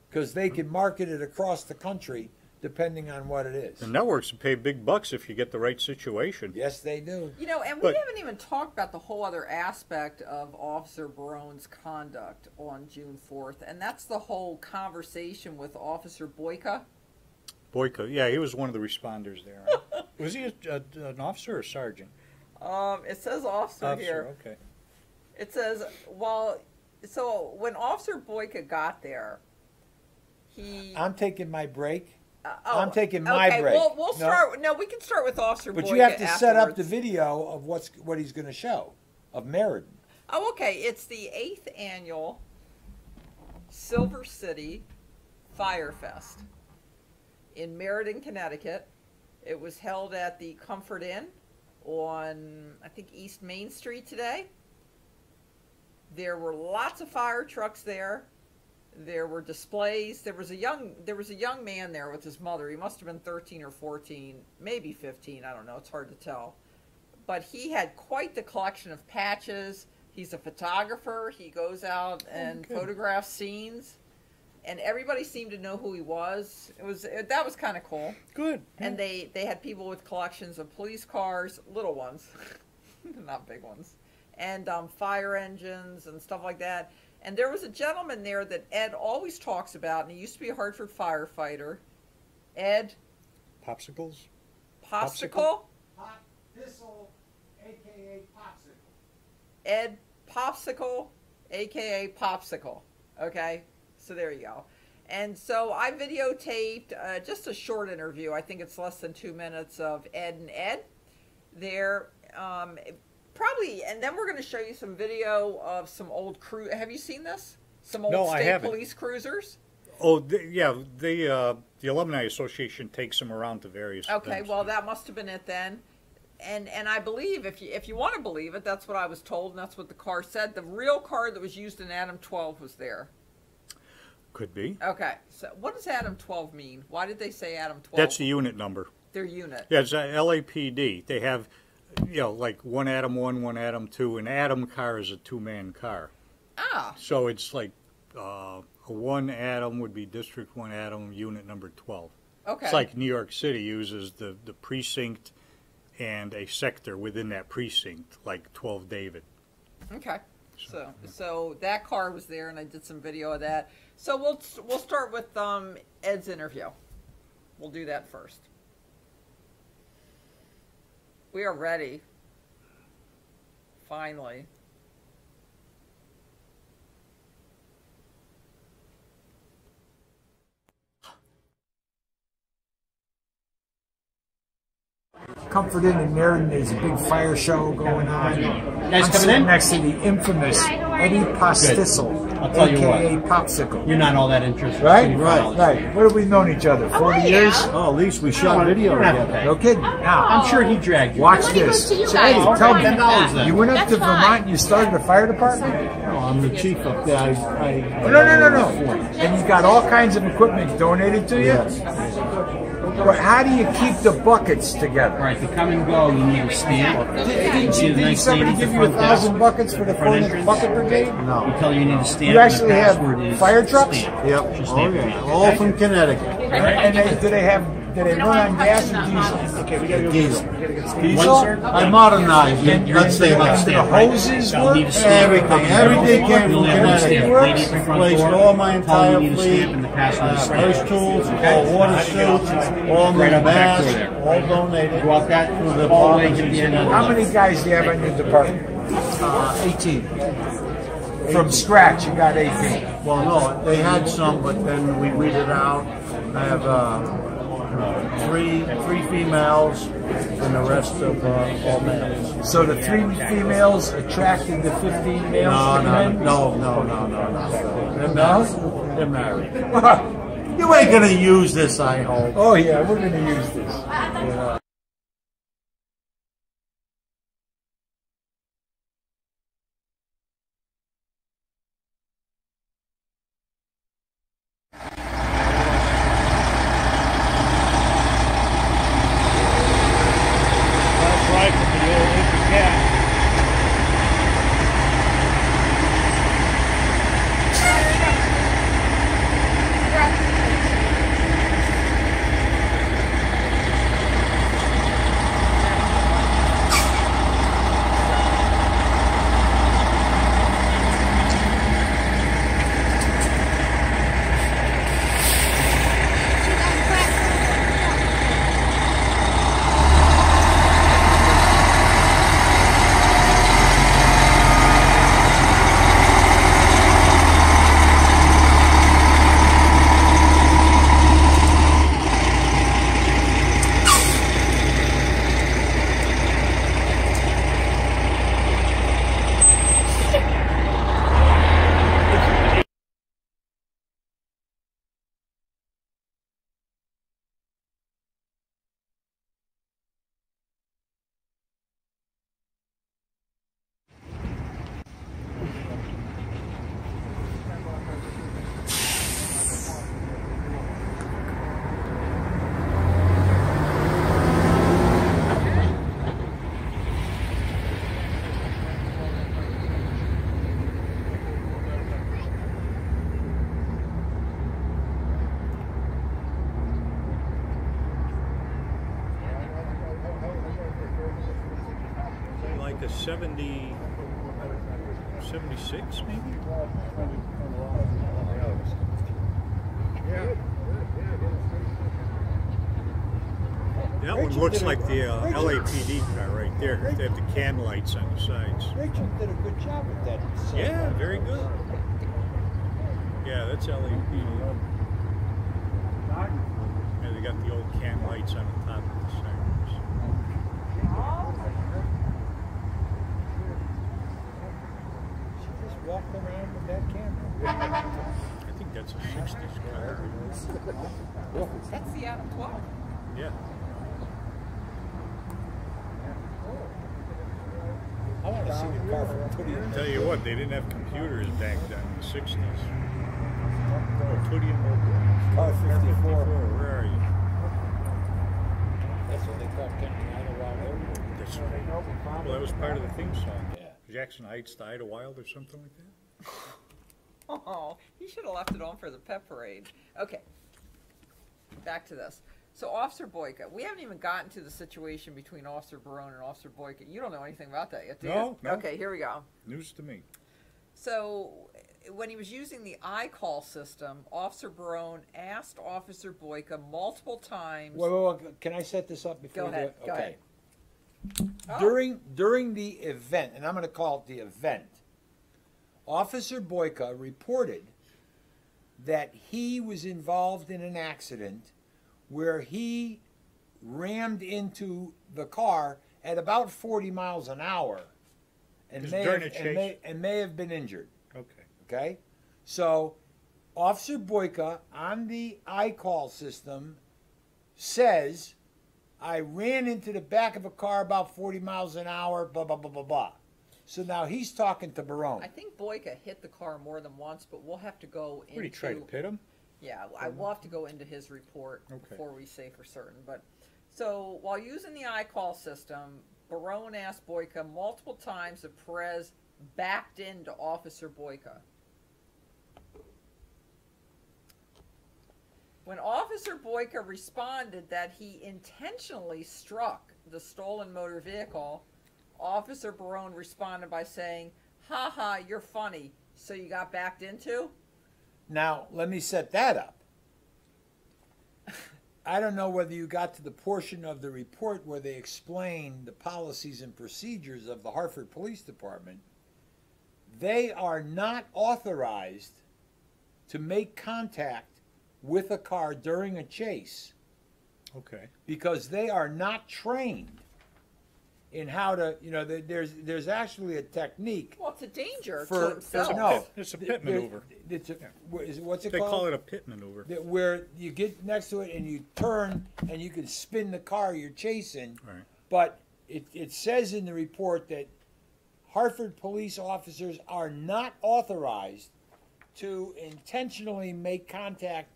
Because they can market it across the country depending on what it is. The networks pay big bucks if you get the right situation. Yes, they do. And we haven't even talked about the whole other aspect of Officer Barone's conduct on June 4th, and that's the whole conversation with Officer Boyka. Boyka, yeah, he was one of the responders there. Right? Was he an officer or sergeant? It says officer here. Okay. It says, so when Officer Boyka got there, I'm taking my break. Oh, I'm taking my break. We'll start. No, we can start with Officer Boyka. But you have to set up the afterwards. video of what he's going to show of Meriden. Oh, okay. It's the 8th annual Silver City Fire Fest in Meriden, Connecticut. It was held at the Comfort Inn on, I think, East Main Street today. There were lots of fire trucks there. There were displays. There was a young man there with his mother. He must have been 13 or 14, maybe 15. I don't know. It's hard to tell. But he had quite the collection of patches. He's a photographer. He goes out and photographs scenes. And everybody seemed to know who he was. That was kind of cool. Good. And they had people with collections of police cars, little ones, not big ones, and fire engines and stuff like that. And there was a gentleman there that Ed always talks about, and he used to be a Hartford firefighter. Ed Popsicles? Popsicle? Pop Thistle, a.k.a. Popsicle. Ed Popsicle, a.k.a. Popsicle. Okay? So there you go. And so I videotaped just a short interview. I think it's less than 2 minutes of Ed and Ed. There, probably, and then we're going to show you some video of some old crew. Have you seen this? Some old state police cruisers? Oh, the Alumni Association takes them around to various Okay, events. well, that must have been it then. And I believe, if you want to believe it, that's what I was told, and that's what the car said. The real car that was used in Adam 12 was there. Could be. Okay, so what does Adam 12 mean? Why did they say Adam 12? That's the unit number. Their unit. Yeah, it's LAPD. They have, like one Adam 1, one Adam 2. An Adam car is a two-man car. Ah. So it's like a one Adam would be District 1 Adam, unit number 12. Okay. It's like New York City uses the precinct and a sector within that precinct, like 12 David. Okay. So that car was there, and I did some video of that. So we'll start with Ed's interview. We'll do that first. We are ready. Finally. Comfort Inn in Meriden. There's a big fire show going on. Guys I'm coming sitting in? next to the infamous Eddie Postissel, I'll tell you a.k.a. Popsicle. You're not all that interested. Right? Right. What have we known each other? 40 years? Oh, at least we shot video together. No kidding. Now, I'm sure he dragged you. watch this. you So, guys. Eddie, tell me, $10 then. you went up That's to fine. Vermont and you started a fire department? No, I'm the chief up there. Oh, no. And you got all kinds of equipment donated to you? Yes. But how do you keep the buckets together? All right, to come and go, you need a stamp. Didn't somebody give you 1,000 buckets for the front bucket brigade? No. We tell you need a stamp. You actually and the have password is fire trucks? stamp. Yep. Just Oh, stamp yeah. it. All from Connecticut. And do they run on gas or diesel? Okay, we gotta go Diesel. Diesel? I modernized it. Let's say about Do the hoses You'll work? need a stamp. everything. Everything came You'll from need a stamp. Connecticut. Lady at the front Replaced door. all my Tell entire you need a fleet. stamp and the password is First stamp. tools, all water suits, all new Right up the back door masks, there. all donated. Go out that to the hallway, departments get and the end of How many guys do you have on your department? 18. From scratch, you got 18. Well, no, they had some, but then we weeded out. I have three females and the rest of all males. So the 3 females attracted the 15 males to come in? No. They're married. They're married. You ain't gonna use this, I hope. Oh yeah, we're going to use this. Like a 70, 76 maybe? That one looks like the LAPD car right there. They have the can lights on the sides. Rachel did a good job with that. Yeah, very good. Yeah, that's LAPD. Yeah, they got the old can lights on the top of the sirens. She just walked around with that camera. I think that's a 60s car. That's the Adam 12. Yeah. I want to see the car from Tootie. Tell you what, they didn't have computers back then in the 60s. Oh, Tootie and Car 54. Where are you? That's what they call Kenny Idlewild Airport. That's right. Well, that was part of the theme song. Yeah. Jackson Heights to Idlewild or something like that? Oh, you should have left it on for the pep parade. Okay, back to this. So Officer Boyka, we haven't even gotten to the situation between Officer Barone and Officer Boyka. You don't know anything about that yet, do you? No. Okay, here we go. News to me. So when he was using the iCall system, Officer Barone asked Officer Boyka multiple times. Wait, can I set this up before Go you do ahead, it? go Okay. ahead. During the event, and I'm going to call it the event, Officer Boyka reported that he was involved in an accident where he rammed into the car at about 40 miles an hour and Just may during have, a chase? and may have been injured. Okay. Okay? So Officer Boyka on the iCall system says, I ran into the back of a car about 40 miles an hour, blah, blah, blah, blah, blah. So now he's talking to Barone. I think Boyka hit the car more than once, but we'll have to go into. What, did he try to pit him? Yeah, I will have to go into his report Okay. before we say for certain. But so while using the iCall system, Barone asked Boyka multiple times if Perez backed into Officer Boyka. When Officer Boyka responded that he intentionally struck the stolen motor vehicle, Officer Barone responded by saying, "Ha ha, you're funny. So you got backed into?" Now, let me set that up. I don't know whether you got to the portion of the report where they explain the policies and procedures of the Hartford Police Department. They are not authorized to make contact with a car during a chase Okay. because they are not trained in how to, there's actually a technique Well, it's a danger to for himself. no, It's a pit there- maneuver. what's it They called? call it a pit maneuver. Where you get next to it and you turn and you can spin the car you're chasing. Right. But it says in the report that Hartford police officers are not authorized to intentionally make contact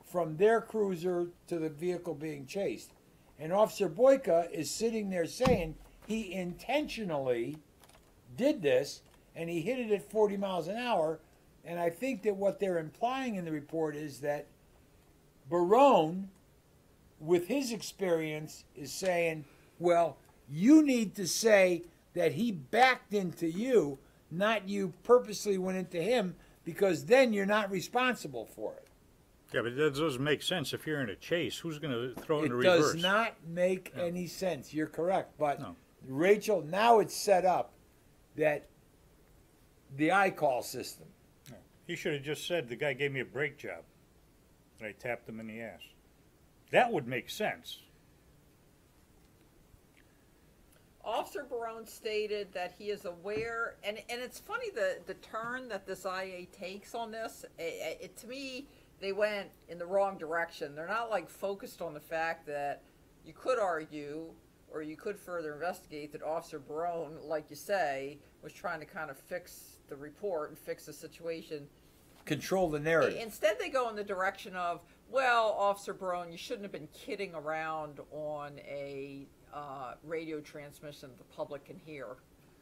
from their cruiser to the vehicle being chased. And Officer Boyka is sitting there saying he intentionally did this and he hit it at 40 miles an hour. And I think that what they're implying in the report is that Barone, with his experience, is saying, well, you need to say that he backed into you, not you purposely went into him, because then you're not responsible for it. Yeah, but that doesn't make sense. If you're in a chase, who's going to throw it in It reverse? does not make any sense. You're correct. But, No. Rachel, now it's set up that the iCall system. He should have just said the guy gave me a brake job, and I tapped him in the ass. That would make sense. Officer Barone stated that he is aware, and it's funny the turn that this IA takes on this. To me, they went in the wrong direction. They're not like focused on the fact that you could argue or you could further investigate that Officer Barone, like you say, was trying to kind of fix the report and fix the situation. Control the narrative. Instead, they go in the direction of, well, Officer Barone, you shouldn't have been kidding around on a radio transmission that the public can hear.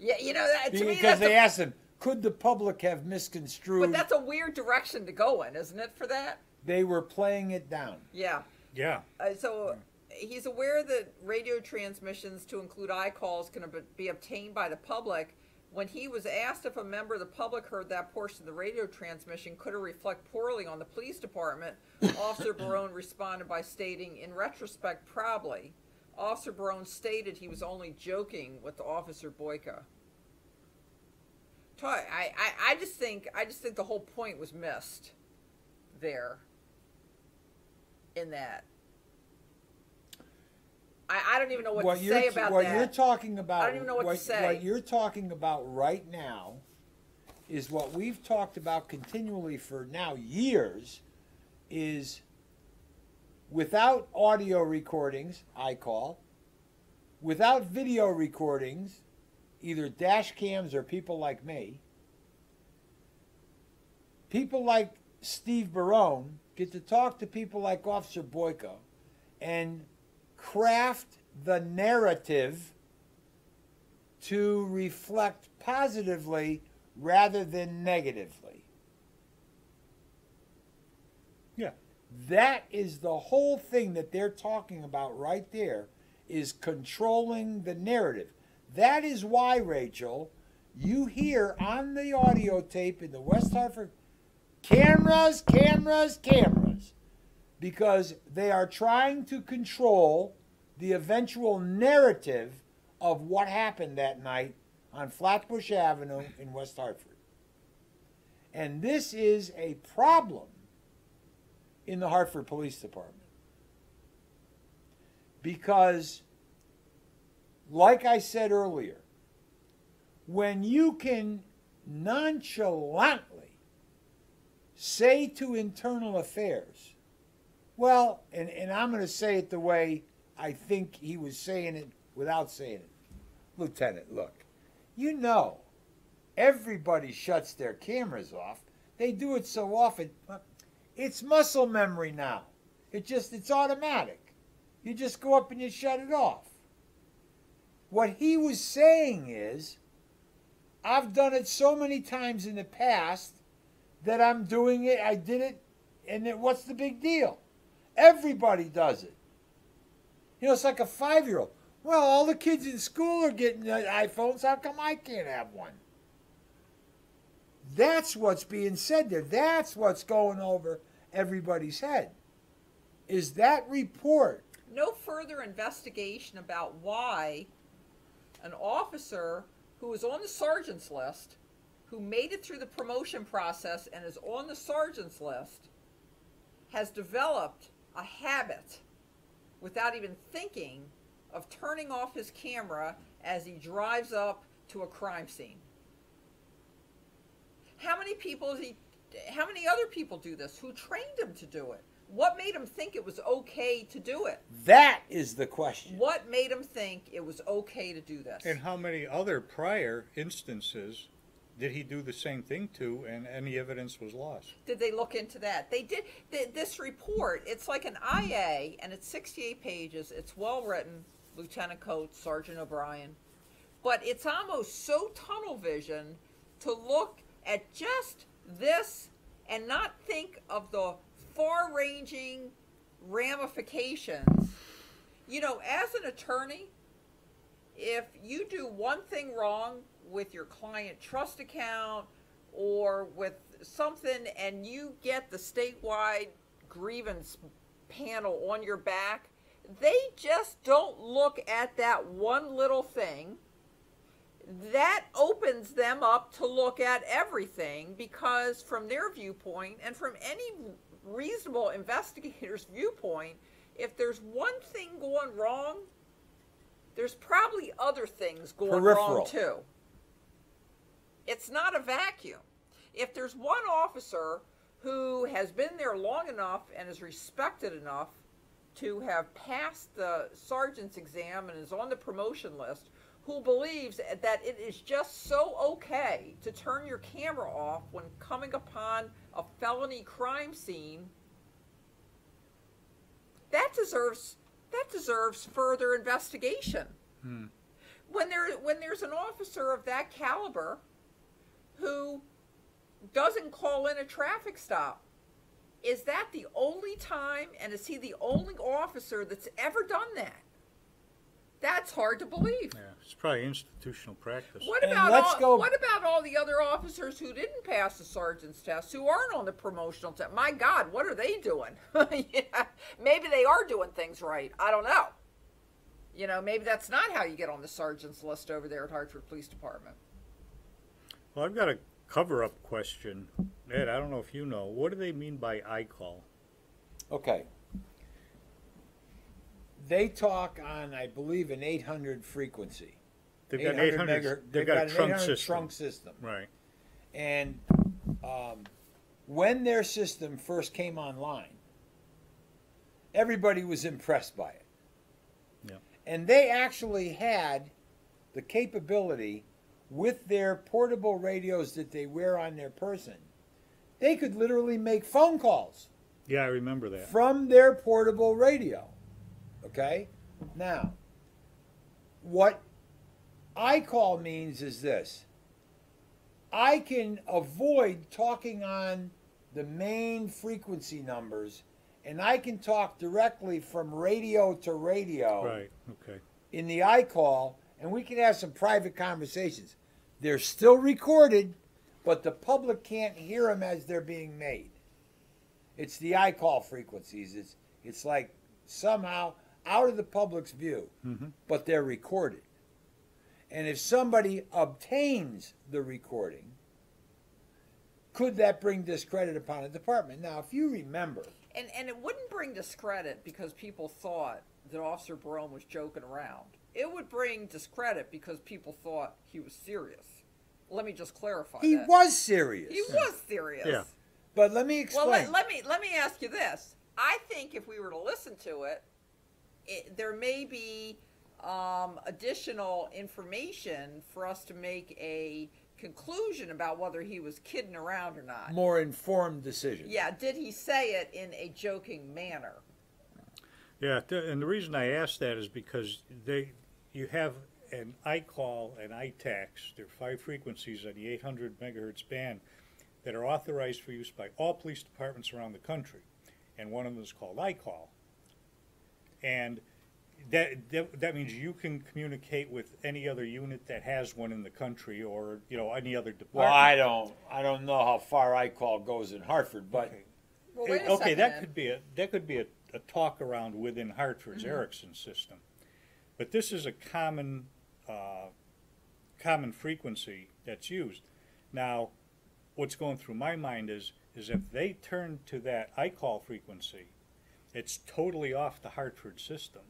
Yeah, that, to me, Because they asked him, could the public have misconstrued? but that's a weird direction to go in, isn't it, for that? They were playing it down. Yeah. Yeah. So he's aware that radio transmissions, to include iCalls, can be obtained by the public. When he was asked if a member of the public heard that portion of the radio transmission, could it reflect poorly on the police department, Officer Barone responded by stating, in retrospect, probably. Officer Barone stated he was only joking with Officer Boyka. I just think the whole point was missed there. In that, I don't even know what to say about what that. you're talking about. I don't even know what to say. What you're talking about right now is what we've talked about continually for now years. Is without audio recordings, without video recordings, either dash cams or people like me, people like Steve Barone get to talk to people like Officer Boyka and craft the narrative to reflect positively rather than negatively. Yeah. That is the whole thing that they're talking about right there, is controlling the narrative. That is why, Rachel, you hear on the audio tape in the West Hartford, cameras, cameras, cameras, because they are trying to control the eventual narrative of what happened that night on Flatbush Avenue in West Hartford. And this is a problem in the Hartford Police Department. Because, like I said earlier, when you can nonchalantly say to Internal Affairs, well, and I'm going to say it the way I think he was saying it without saying it. Lieutenant, look, you know, everybody shuts their cameras off. They do it so often. It's muscle memory now. It's automatic. You just go up and you shut it off. What he was saying is, I've done it so many times in the past that I'm doing it, I did it, and what's the big deal? Everybody does it. You know, it's like a 5-year-old. Well, all the kids in school are getting iPhones. How come I can't have one? That's what's being said there. That's what's going over everybody's head. Is that report? No further investigation about why an officer who was on the sergeant's list, who made it through the promotion process and is on the sergeant's list, has developed a habit without even thinking of turning off his camera as he drives up to a crime scene. How many other people do this? Who trained him to do it? What made him think it was okay to do it? That is the question. What made him think it was okay to do this? And how many other prior instances did he do the same thing to, and any evidence was lost? Did they look into that? They did. This report, it's like an IA, and it's 68 pages. It's well written, Lieutenant Coates, Sergeant O'Brien. But it's almost so tunnel vision to look at just this and not think of the far-ranging ramifications. You know, as an attorney, if you do one thing wrong with your client trust account or with something and you get the statewide grievance panel on your back, they just don't look at that one little thing. That opens them up to look at everything, because from their viewpoint and from any reasonable investigator's viewpoint, if there's one thing going wrong, there's probably other things going wrong too. It's not a vacuum. If there's one officer who has been there long enough and is respected enough to have passed the sergeant's exam and is on the promotion list, who believes that it is just so okay to turn your camera off when coming upon a felony crime scene, that deserves further investigation. When there's an officer of that caliber who doesn't call in a traffic stop, is that the only time, and is he the only officer that's ever done that? That's hard to believe. Yeah, it's probably institutional practice. What about all the other officers who didn't pass the sergeant's test, who aren't on the promotional test? My God, what are they doing? Yeah, maybe they are doing things right. I don't know. You know, maybe that's not how you get on the sergeant's list over there at Hartford Police Department. Well, I've got a cover-up question. Ed, I don't know if you know. What do they mean by iCall? Okay. They talk on, I believe, an 800 frequency. They've got 800. They've got a trunk system. Right. And when their system first came online, everybody was impressed by it. Yeah. And they actually had the capability, with their portable radios that they wear on their person, they could literally make phone calls. Yeah, I remember that. From their portable radio. Okay? Now, what iCall means is this. I can avoid talking on the main frequency numbers, and I can talk directly from radio to radio. Right, okay. In the iCall, and we can have some private conversations. They're still recorded, but the public can't hear them as they're being made. It's the iCall frequencies. It's like somehow out of the public's view, but they're recorded. And if somebody obtains the recording, could that bring discredit upon a department? Now, if you remember... And it wouldn't bring discredit because people thought that Officer Barone was joking around. It would bring discredit because people thought he was serious. Let me just clarify He that. was serious. He was serious. Yeah. But let me explain. Well, let me ask you this. I think if we were to listen to it, there may be additional information for us to make a conclusion about whether he was kidding around or not. More informed decision. Yeah, did he say it in a joking manner? Yeah, and the reason I ask that is because you have an iCall and iTax. There are 5 frequencies on the 800 megahertz band that are authorized for use by all police departments around the country, and one of them is called iCall. And that means you can communicate with any other unit that has one in the country, or any other department. Well, I don't know how far iCall goes in Hartford, but Okay. Well, wait a Okay, second, that then. could be a talk around within Hartford's Ericsson system, but this is a common frequency that's used. Now, what's going through my mind is if they turn to that iCall frequency, it's totally off the Hartford system,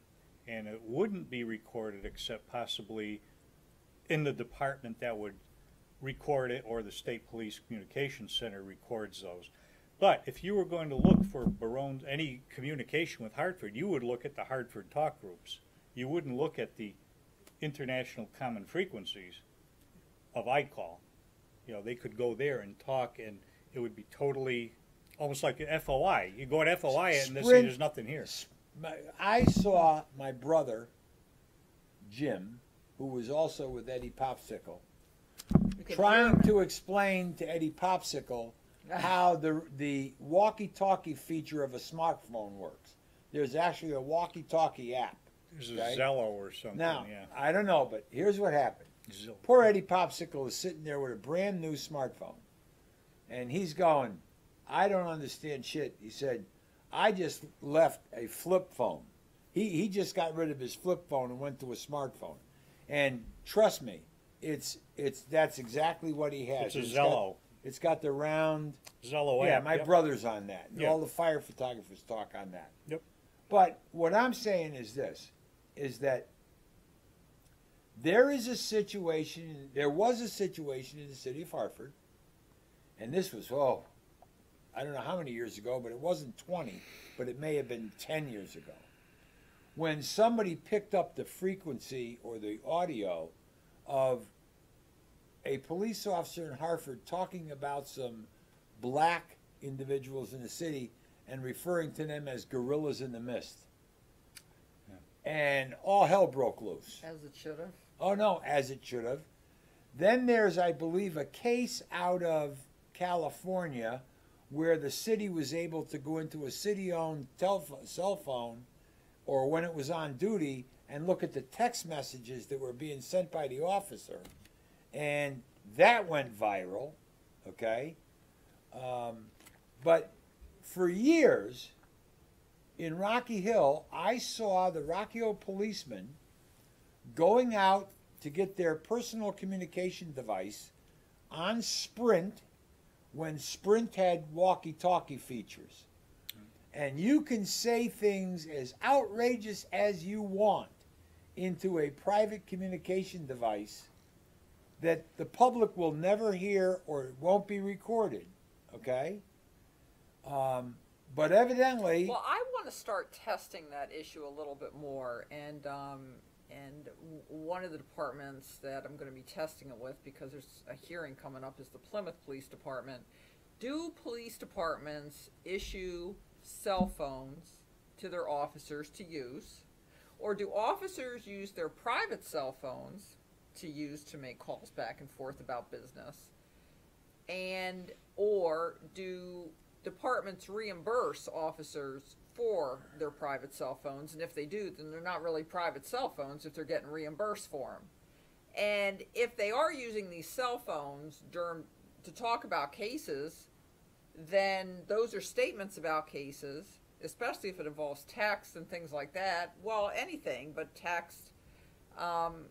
and it wouldn't be recorded except possibly in the department that would record it, or the State Police Communications Center records those. But if you were going to look for Barone's any communication with Hartford, you would look at the Hartford talk groups. You wouldn't look at the international common frequencies of iCall. They could go there and talk, and it would be totally almost like an FOI. You go at FOI and they say there's nothing here. I saw my brother, Jim, who was also with Eddie Popsicle, You can trying hear- to explain to Eddie Popsicle how the walkie-talkie feature of a smartphone works. There's actually a walkie-talkie app. There's Okay. a Zello or something. Now, yeah. I don't know, but here's what happened. Zillow. Poor Eddie Popsicle is sitting there with a brand new smartphone. And he's going, I don't understand shit. He said, I just left a flip phone. He just got rid of his flip phone and went to a smartphone. And trust me, that's exactly what he has. It's a Zello. It's got the round. Zello Yeah, app. my Yep. brother's on that. Yeah. All the fire photographers talk on that. Yep. But what I'm saying is this, is that there was a situation in the city of Hartford, and this was, I don't know how many years ago, but it wasn't 20, but it may have been 10 years ago, when somebody picked up the frequency or the audio of a police officer in Hartford talking about some black individuals in the city and referring to them as gorillas in the mist. Yeah. And all hell broke loose. As it should have. Oh, no, as it should have. Then there's, I believe, a case out of California where the city was able to go into a city-owned cell phone, or when it was on duty, and look at the text messages that were being sent by the officer. And that went viral, okay? But for years, in Rocky Hill, I saw the Rocky Hill policemen going out to get their personal communication device on Sprint when Sprint had walkie-talkie features. And you can say things as outrageous as you want into a private communication device that the public will never hear or it won't be recorded, okay? But evidently... Well, I want to start testing that issue a little bit more, and one of the departments that I'm going to be testing it with, because there's a hearing coming up, is the Plymouth Police Department. Do police departments issue cell phones to their officers to use, or do officers use their private cell phones to use to make calls back and forth about business? And or do departments reimburse officers for their private cell phones? And if they do, then they're not really private cell phones if they're getting reimbursed for them. And if they are using these cell phones to talk about cases, then those are statements about cases, especially if it involves text and things like that. Well, anything but text. An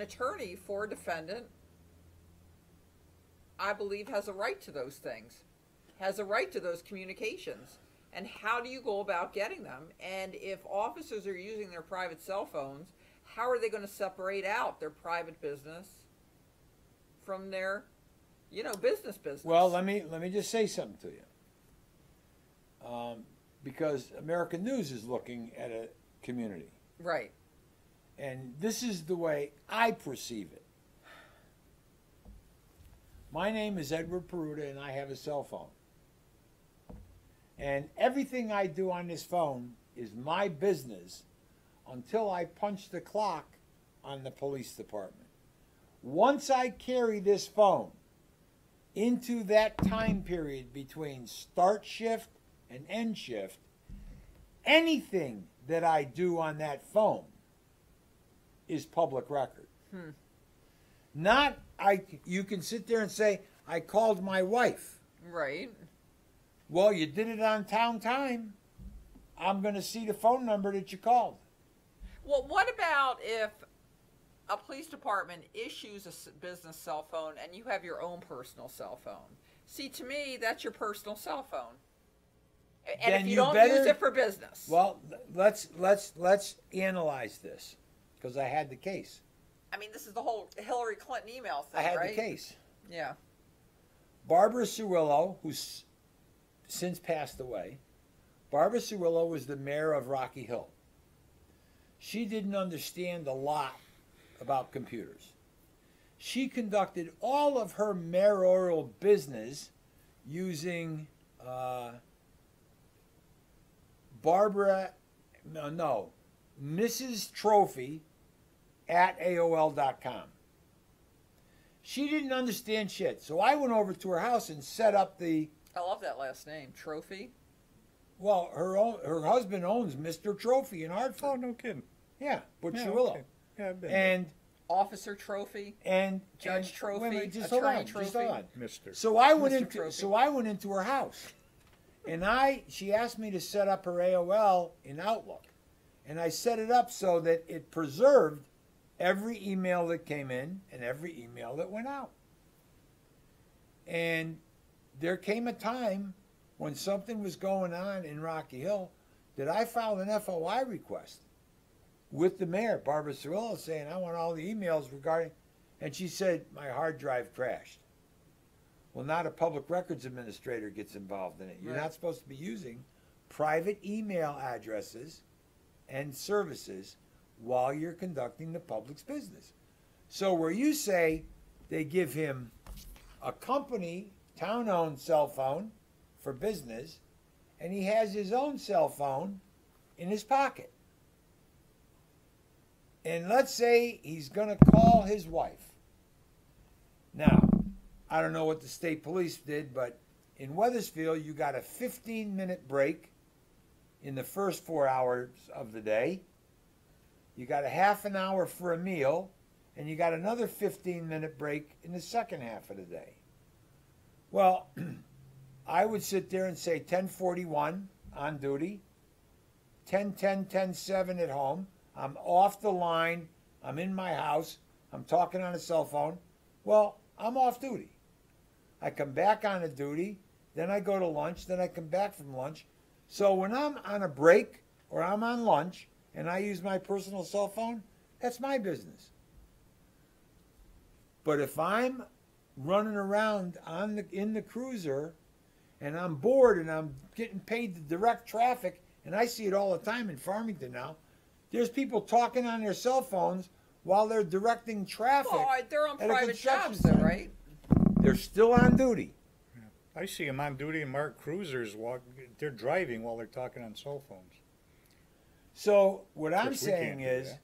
attorney for a defendant, I believe, has a right to those things, has a right to those communications. And how do you go about getting them? And if officers are using their private cell phones, how are they going to separate out their private business from their, business? Well, let me just say something to you. Because American News is looking at a community. Right. And this is the way I perceive it. My name is Edward Peruta, and I have a cell phone. And everything I do on this phone is my business until I punch the clock on the police department. Once I carry this phone into that time period between start shift and end shift, anything that I do on that phone is public record. You can sit there and say, I called my wife. Right. Well, you did it on town time. I'm going to see the phone number that you called. Well, what about if a police department issues a business cell phone and you have your own personal cell phone? See, to me, that's your personal cell phone. And Then if you you don't better- use it for business. Well, let's analyze this, because I had the case. I mean, this is the whole Hillary Clinton email thing, I had right? the case. Yeah. Barbara Cirillo, who's since passed away, Barbara Cirillo was the mayor of Rocky Hill. She didn't understand a lot about computers. She conducted all of her mayoral business using Mrs. Trophy at AOL.com. She didn't understand shit. So I went over to her house and set up the... I love that last name, Trophy. Well, her husband owns Mr. Trophy in Hartford. Oh, no kidding. Yeah, but Yeah, Cirillo. okay. Yeah, I've been And Officer Trophy. Judge Trophy, wait a minute, just Attorney hold on, Trophy. just hold on. Mister. So I Mr. went into her house, and she asked me to set up her AOL in Outlook, and I set it up so that it preserved every email that came in and every email that went out. And there came a time when something was going on in Rocky Hill that I filed an FOI request with the mayor, Barbara Cirillo, saying, I want all the emails regarding, and she said, my hard drive crashed. Well, not a public records administrator gets involved in it. You're Right. not supposed to be using private email addresses and services while you're conducting the public's business. So where you say they give him a company, town-owned cell phone for business, and he has his own cell phone in his pocket. And let's say he's going to call his wife. Now, I don't know what the state police did, but in Wethersfield, you got a 15-minute break in the first 4 hours of the day. You got a half an hour for a meal, and you got another 15-minute break in the second half of the day. Well, I would sit there and say 10:41 on duty, 10:10, 10:07 at home. I'm off the line. I'm in my house. I'm talking on a cell phone. Well, I'm off duty. I come back on a duty. Then I go to lunch. Then I come back from lunch. So when I'm on a break or I'm on lunch and I use my personal cell phone, that's my business. But if I'm running around in the cruiser and I'm bored and I'm getting paid to direct traffic, and I see it all the time in Farmington now, there's people talking on their cell phones while they're directing traffic. Well, they're on at a private construction jobs, though, site. right? They're still on duty. I see them on duty in marked cruisers. They're driving while they're talking on cell phones. So what I'm course, we saying can't do is, that.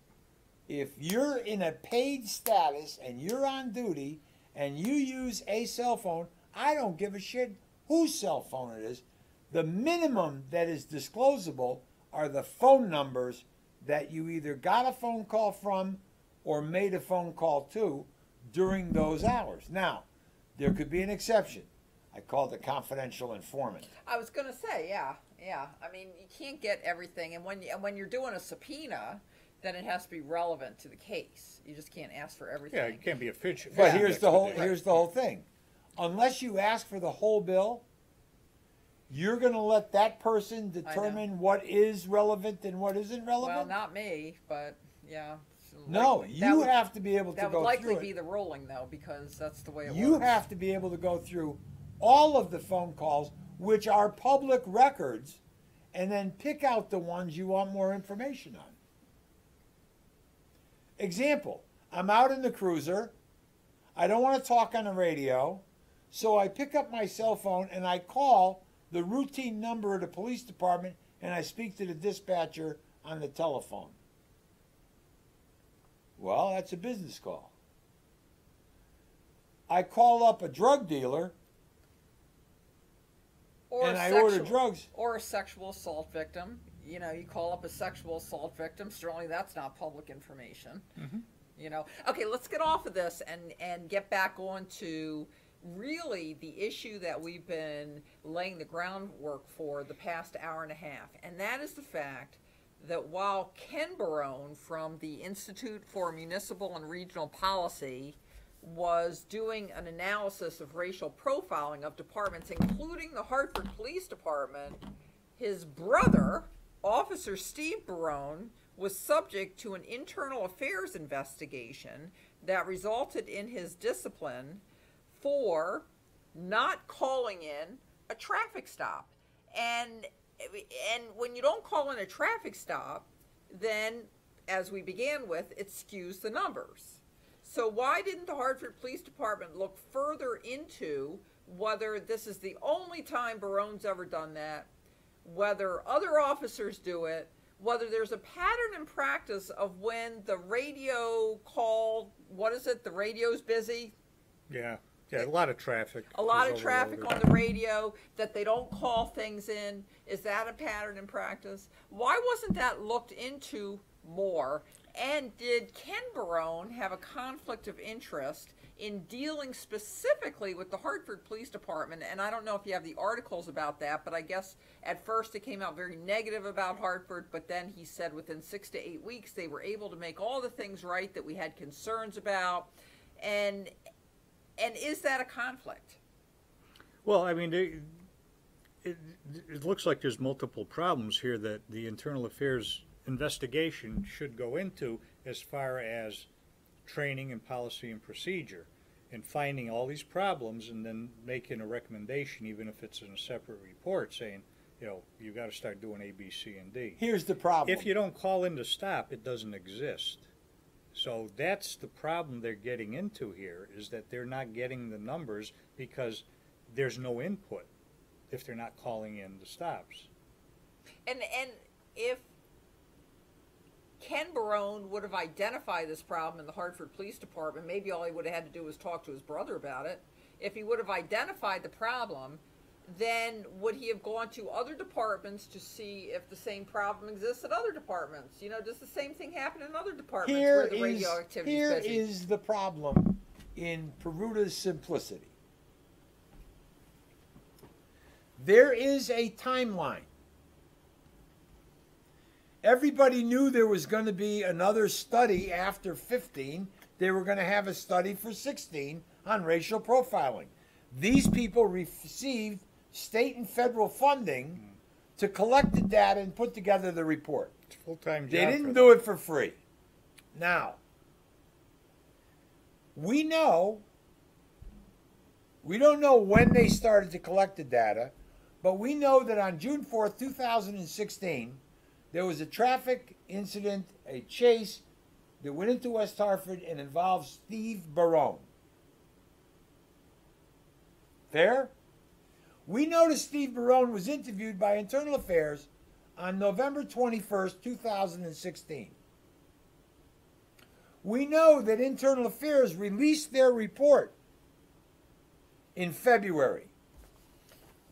if you're in a paid status and you're on duty and you use a cell phone, I don't give a shit whose cell phone it is. The minimum that is disclosable are the phone numbers that you either got a phone call from or made a phone call to during those hours. Now, there could be an exception. I call it a confidential informant. I was going to say, yeah. I mean, you can't get everything, and when you're doing a subpoena, then it has to be relevant to the case. You just can't ask for everything. Yeah, you can't be a fish. But here's the whole thing. Unless you ask for the whole bill, You're going to let that person determine what is relevant and what isn't relevant? Well, not me, but yeah. No, Likely- you would- have to be able to That go would likely through be it. the ruling, though, because that's the way it You works. have to be able to go through all of the phone calls, which are public records, and then pick out the ones you want more information on. Example, I'm out in the cruiser. I don't want to talk on the radio, so I pick up my cell phone and I call the routine number of the police department and I speak to the dispatcher on the telephone. Well, that's a business call. I call up a drug dealer Or and a I sexual, order drugs. Or a sexual assault victim. You know, you call up a sexual assault victim. Certainly, that's not public information. Mm-hmm. You know. Okay, let's get off of this and get back on to really the issue that we've been laying the groundwork for the past hour and a half, and that is the fact that while Ken Barone from the Institute for Municipal and Regional Policy was doing an analysis of racial profiling of departments, including the Hartford Police Department, his brother, Officer Steve Barone, was subject to an internal affairs investigation that resulted in his discipline for not calling in a traffic stop. And when you don't call in a traffic stop, then, as we began with, it skews the numbers. So why didn't the Hartford Police Department look further into whether this is the only time Barone's ever done that, whether other officers do it, whether there's a pattern in practice of when the radio call, what is it, the radio's busy? Yeah, a lot of traffic. A lot is of traffic overloaded. on the radio, that they don't call things in. Is that a pattern in practice? Why wasn't that looked into more? And did Ken Barone have a conflict of interest in dealing specifically with the Hartford Police Department? And I don't know if you have the articles about that, but I guess at first it came out very negative about Hartford, but then he said within 6 to 8 weeks they were able to make all the things right that we had concerns about. And is that a conflict? Well, I mean, it looks like there's multiple problems here that the internal affairs investigation should go into, as far as training and policy and procedure, and finding all these problems and then making a recommendation, even if it's in a separate report, saying, you know, you got to start doing A, B, C, and D. Here's the problem. If you don't call in to stop, it doesn't exist. So that's the problem they're getting into here, is that they're not getting the numbers because there's no input if they're not calling in the stops. And if Ken Barone would have identified this problem in the Hartford Police Department, maybe all he would have had to do was talk to his brother about it. If he would have identified the problem, then would he have gone to other departments to see if the same problem exists at other departments? You know, does the same thing happen in other departments where the radioactivity is busy? Here is the problem in Peruta's simplicity. There is a timeline. Everybody knew there was going to be another study after 15. They were going to have a study for 16 on racial profiling. These people received state and federal funding to collect the data and put together the report. It's a full-time job. They for didn't them. do it for free. Now, we don't know when they started to collect the data, but we know that on June 4th, 2016, there was a traffic incident, a chase that went into West Hartford and involved Steve Barone. Fair? We know that Steve Barone was interviewed by Internal Affairs on November 21st, 2016. We know that Internal Affairs released their report in February.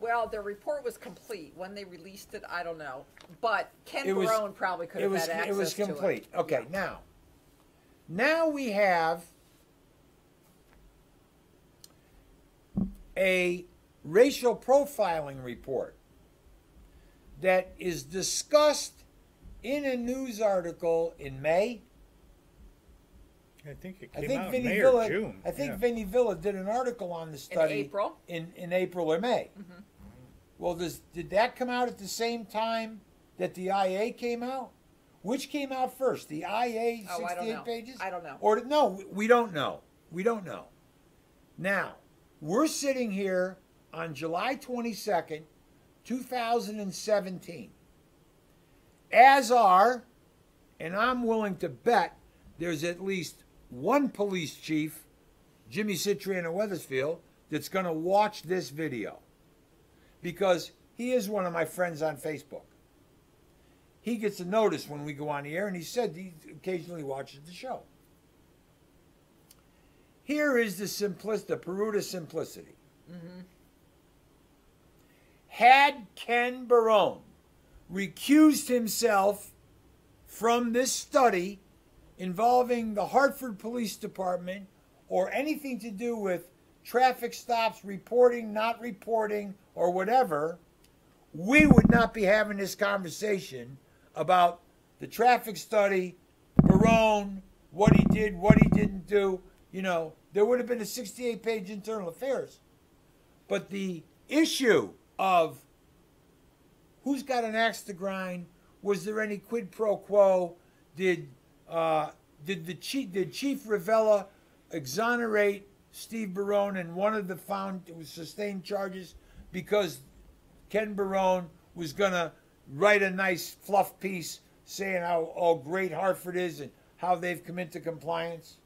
Well, their report was complete. When they released it, I don't know. But Ken It was- Barone probably could have had access It was to complete. it. Okay, now we have a racial profiling report that is discussed in a news article in May. I think it I came think out in Vinny May Villa. or June. I think yeah. Vinny Villa did an article on the study April? in April or May. Well, did that come out at the same time that the IA came out? Which came out first, the IA Oh, I don't 68 know. pages? I don't know. Or no, we don't know. We don't know. Now, we're sitting here on July 22nd, 2017. As are, and I'm willing to bet there's at least one police chief, Jimmy Citrian of Weathersfield, that's going to watch this video. Because he is one of my friends on Facebook. He gets a notice when we go on the air, and he said he occasionally watches the show. Here is the Peruta simplicity. Mm-hmm. Had Ken Barone recused himself from this study involving the Hartford Police Department or anything to do with traffic stops, reporting, not reporting, or whatever, we would not be having this conversation about the traffic study, Barone, what he did, what he didn't do. You know, there would have been a 68-page internal affairs. But the issue of who's got an axe to grind, was there any quid pro quo, did Chief Ravella exonerate Steve Barone and one of the sustained charges because Ken Barone was going to write a nice fluff piece saying how great Hartford is and how they've come into compliance?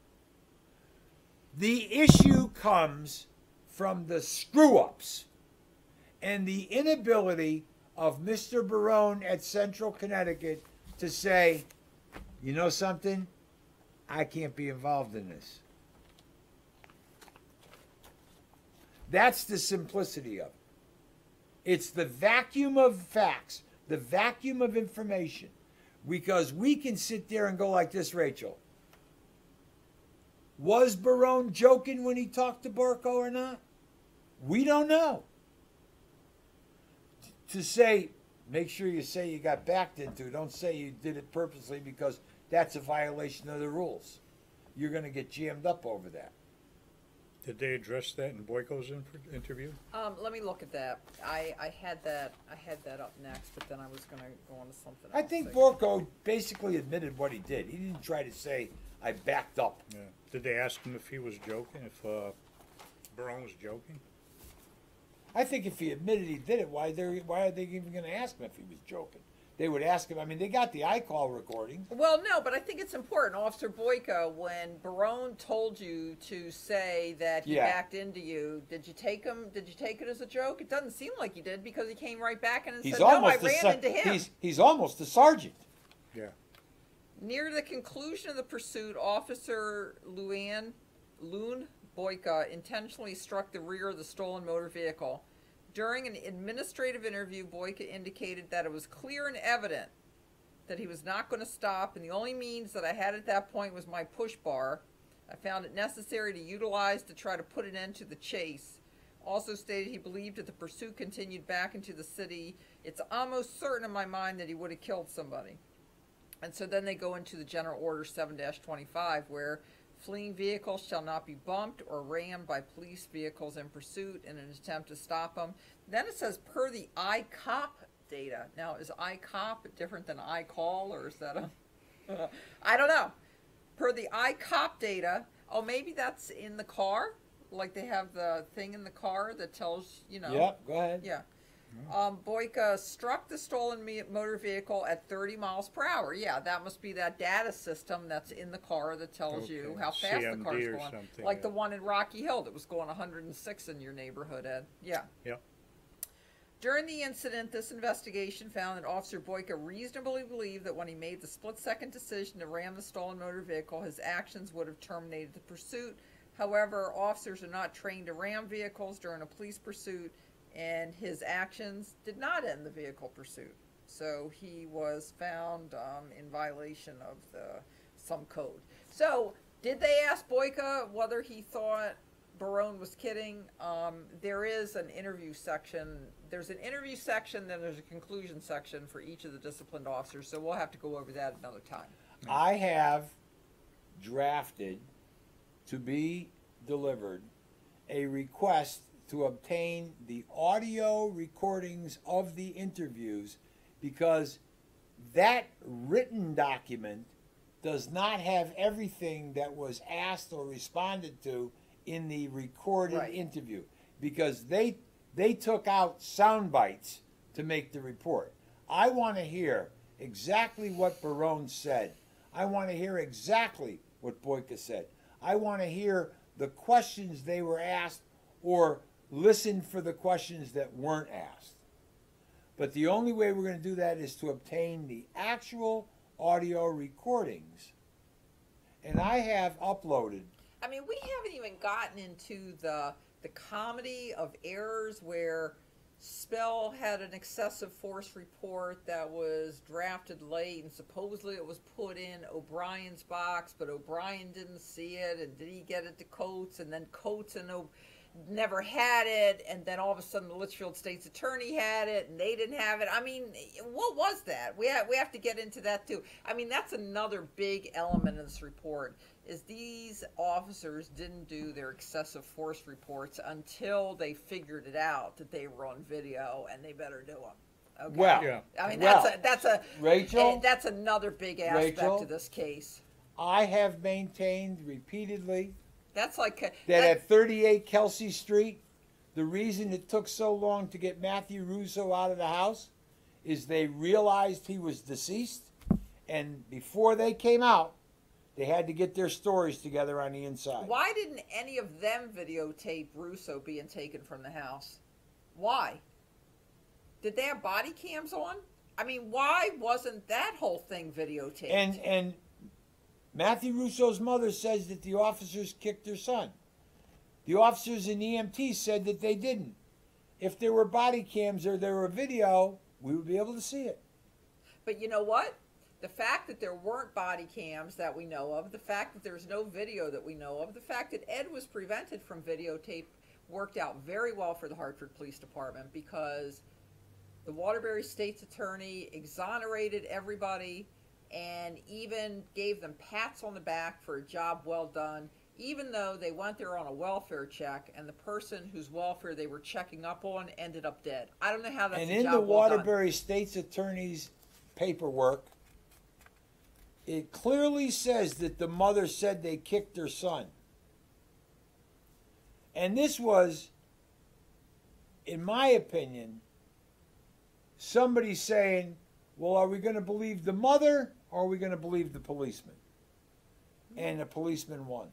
The issue comes from the screw-ups and the inability of Mr. Barone at Central Connecticut to say, you know something? I can't be involved in this. That's the simplicity of it. It's the vacuum of facts, the vacuum of information. Because we can sit there and go like this, Rachel. Was Barone joking when he talked to Borco or not? We don't know. To say, make sure you say you got backed into. Don't say you did it purposely because that's a violation of the rules. You're going to get jammed up over that. Did they address that in Boyko's interview? Let me look at that. I had that up next, but then I was going to go on to something else. I think Borco basically admitted what he did. He didn't try to say, I backed up. Yeah. Did they ask him if he was joking, if Barone was joking? I think if he admitted he did it, why are they even going to ask him if he was joking? They would ask him. I mean, they got the iCall recording. Well, no, but I think it's important, Officer Boyka, when Barone told you to say that he backed into you, did you take him? Did you take it as a joke? It doesn't seem like you did because he came right back and said, "No, I ran into him." He's almost a sergeant. Yeah. Near the conclusion of the pursuit, Officer Loon Boyka intentionally struck the rear of the stolen motor vehicle. During an administrative interview, Boyka indicated that it was clear and evident that he was not going to stop, and the only means that I had at that point was my push bar. I found it necessary to utilize to try to put an end to the chase. Also stated he believed if the pursuit continued back into the city, it's almost certain in my mind that he would have killed somebody. And so then they go into the General Order 7-25, where fleeing vehicles shall not be bumped or rammed by police vehicles in pursuit in an attempt to stop them. Then it says, per the iCop data. Now, is iCop different than iCall, or is that a... I don't know. Per the iCop data, oh, maybe that's in the car? Like they have the thing in the car that tells, you know... Yep, go ahead. Yeah. Boyka struck the stolen motor vehicle at 30 miles per hour. Yeah, that must be that data system that's in the car that tells you how fast the car's going. Like the one in Rocky Hill that was going 106 in your neighborhood, Ed. Yeah. Yep. During the incident, this investigation found that Officer Boyka reasonably believed that when he made the split-second decision to ram the stolen motor vehicle, his actions would have terminated the pursuit. However, officers are not trained to ram vehicles during a police pursuit, and his actions did not end the vehicle pursuit. So he was found in violation of some code. So did they ask Boyka whether he thought Barone was kidding? There is an interview section. There's an interview section, then there's a conclusion section for each of the disciplined officers. So we'll have to go over that another time. I have drafted to be delivered a request to obtain the audio recordings of the interviews, because that written document does not have everything that was asked or responded to in the recorded Right. interview, because they took out sound bites to make the report. I want to hear exactly what Barone said. I want to hear exactly what Boyka said. I want to hear the questions they were asked, or listen for the questions that weren't asked. But the only way we're going to do that is to obtain the actual audio recordings. And I have uploaded. I mean, we haven't even gotten into the comedy of errors where Spell had an excessive force report that was drafted late, and supposedly it was put in O'Brien's box, but O'Brien didn't see it, and did he get it to Coates, and then Coates and never had it, and then all of a sudden the Litchfield State's Attorney had it, and they didn't have it. I mean, what was that? We have to get into that too. I mean, that's another big element of this report, is these officers didn't do their excessive force reports until they figured it out that they were on video, and they better do them. Okay? Well, Yeah. I mean, well, Rachel, Rachel, that's another big aspect Rachel, to this case. I have maintained repeatedly That's like that at 38 Kelsey Street, the reason it took so long to get Matthew Russo out of the house is they realized he was deceased, and before they came out, they had to get their stories together on the inside. Why didn't any of them videotape Russo being taken from the house? Why? Did they have body cams on? I mean, why wasn't that whole thing videotaped? And Matthew Russo's mother says that the officers kicked her son. The officers in EMT said that they didn't. If there were body cams or there were video, we would be able to see it. But you know what? The fact that there weren't body cams that we know of, the fact that there's no video that we know of, the fact that Ed was prevented from videotape worked out very well for the Hartford Police Department, because the Waterbury State's Attorney exonerated everybody and even gave them pats on the back for a job well done, even though they went there on a welfare check and the person whose welfare they were checking up on ended up dead. I don't know how that's And a in job the well done. Waterbury State's Attorney's paperwork, it clearly says that the mother said they kicked her son. And this was, in my opinion, somebody saying, well, are we going to believe the mother or are we going to believe the policeman? And the policeman won.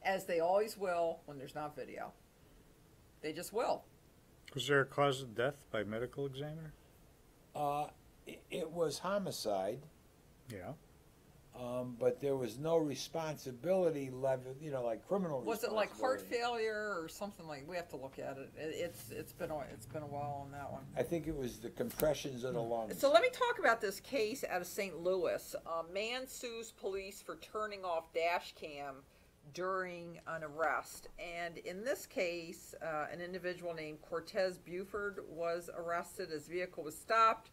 As they always will when there's not video. They just will. Was there a cause of death by medical examiner? It was homicide, Yeah. but there was no responsibility level, like criminal Was it like heart responsibility. failure or something like? We have to look at it. It's been a while on that one. I think it was the compressions of the lungs. So let me talk about this case out of St. Louis. A man sues police for turning off dash cam during an arrest, and in this case, an individual named Cortez Buford was arrested. His vehicle was stopped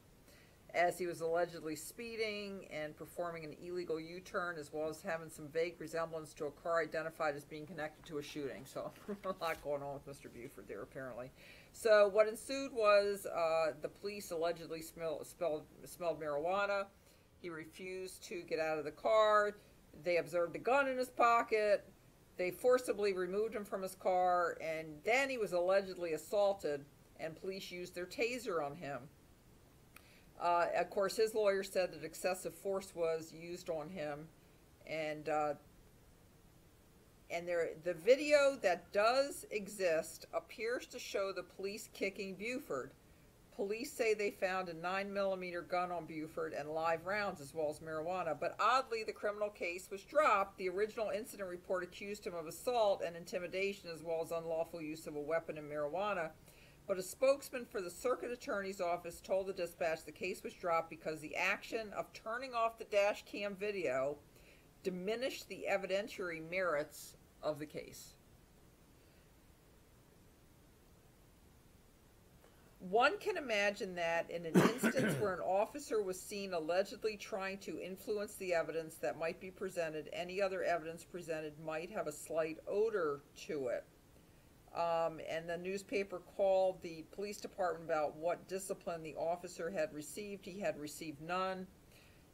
as he was allegedly speeding and performing an illegal U-turn, as well as having some vague resemblance to a car identified as being connected to a shooting. So a lot going on with Mr. Buford there, apparently. So what ensued was the police allegedly smelled marijuana. He refused to get out of the car. They observed a gun in his pocket. They forcibly removed him from his car, and then he was allegedly assaulted, and police used their taser on him. Of course, his lawyer said that excessive force was used on him, and the video that does exist appears to show the police kicking Buford. Police say they found a 9mm gun on Buford and live rounds, as well as marijuana. But oddly, the criminal case was dropped. The original incident report accused him of assault and intimidation, as well as unlawful use of a weapon and marijuana. But a spokesman for the circuit attorney's office told the dispatch the case was dropped because the action of turning off the dash cam video diminished the evidentiary merits of the case. One can imagine that in an instance where an officer was seen allegedly trying to influence the evidence that might be presented, any other evidence presented might have a slight odor to it. And the newspaper called the police department about what discipline the officer had received. He had received none.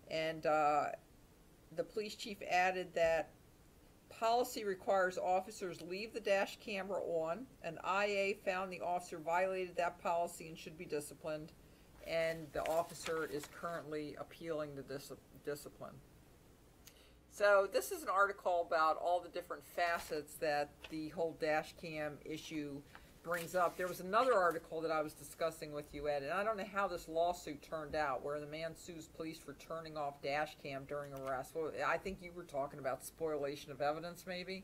And the police chief added that policy requires officers leave the dash camera on. An IA found the officer violated that policy and should be disciplined. And the officer is currently appealing the discipline. So this is an article about all the different facets that the whole dash cam issue brings up. There was another article that I was discussing with you, Ed, and I don't know how this lawsuit turned out, where the man sues police for turning off dash cam during arrest. Well, I think you were talking about spoliation of evidence, maybe.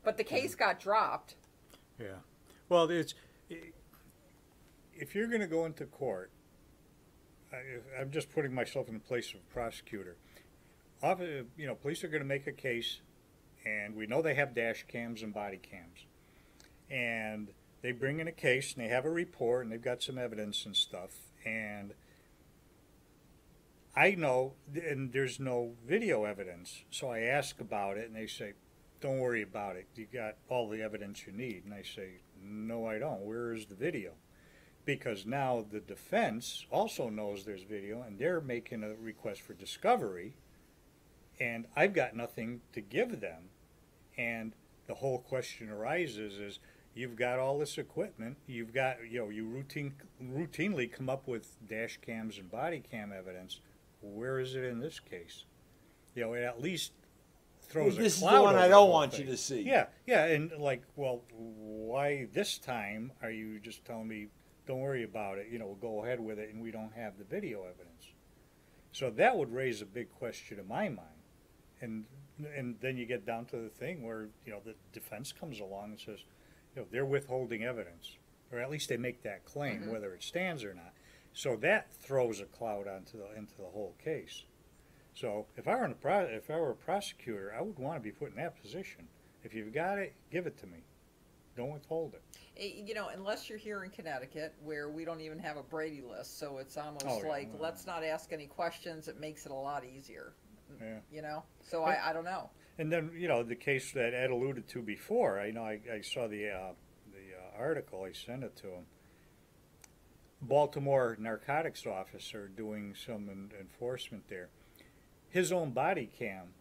But the case got dropped. Yeah. Well, if you're going to go into court, I'm just putting myself in the place of a prosecutor. Police are going to make a case, and we know they have dash cams and body cams. And they bring in a case, and they have a report, and they've got some evidence and stuff. And I know, and there's no video evidence, so I ask about it, and they say, don't worry about it. You got all the evidence you need. And I say, no, I don't. Where is the video? Because now the defense also knows there's video, and they're making a request for discovery. And I've got nothing to give them. And the whole question arises is, you've got all this equipment, you've got, you routinely come up with dash cams and body cam evidence. Where is it in this case? It at least throws a cloud. This is the one I don't want you to see. Yeah, and well, why this time are you just telling me, don't worry about it, we'll go ahead with it, and we don't have the video evidence? So that would raise a big question in my mind. And then you get down to the thing where, the defense comes along and says, they're withholding evidence, or at least they make that claim, whether it stands or not. So that throws a cloud into the whole case. So if I were a prosecutor, I would want to be put in that position. If you've got it, give it to me. Don't withhold it. Unless you're here in Connecticut, where we don't even have a Brady list, so it's almost let's not ask any questions. It makes it a lot easier. Yeah. So I don't know. And then, the case that Ed alluded to before, I saw the article, I sent it to him. Baltimore narcotics officer doing some enforcement there. His own body cam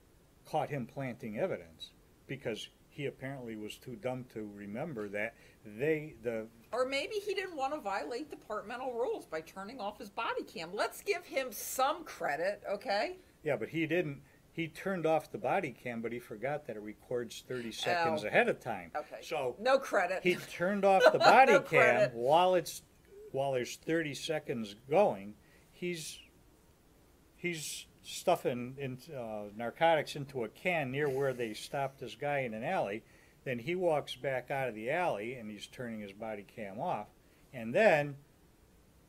caught him planting evidence because he apparently was too dumb to remember that Or maybe he didn't want to violate departmental rules by turning off his body cam. Let's give him some credit, okay? Yeah, but he didn't. He turned off the body cam, but he forgot that it records 30 seconds ahead of time. Okay. So no credit. He turned off the body No cam credit. while there's 30 seconds going. He's stuffing narcotics into a can near where they stopped this guy in an alley. Then he walks back out of the alley and he's turning his body cam off, and then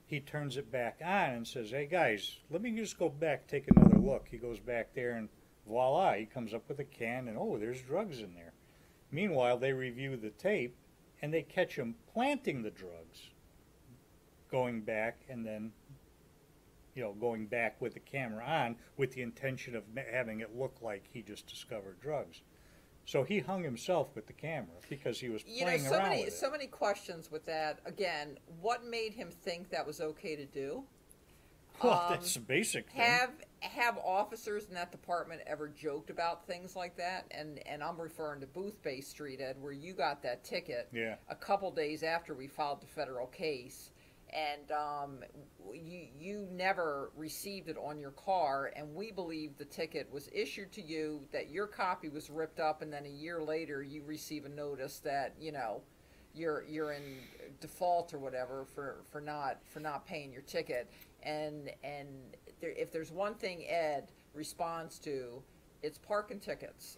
he turns it back on and says, hey guys, let me just go back, take another look. He goes back there and voila, he comes up with a can and there's drugs in there. Meanwhile, they review the tape and they catch him planting the drugs, going back and then, going back with the camera on with the intention of having it look like he just discovered drugs. So he hung himself with the camera because he was playing around with it. So many questions with that. Again, what made him think that was okay to do? Well, that's a basic thing. Have officers in that department ever joked about things like that? And I'm referring to Boothbay Street, Ed, where you got that ticket a couple days after we filed the federal case. And you never received it on your car, and we believe the ticket was issued to you, that your copy was ripped up, and then a year later you receive a notice that you're in default or whatever for not paying your ticket. And if there's one thing Ed responds to, it's parking tickets.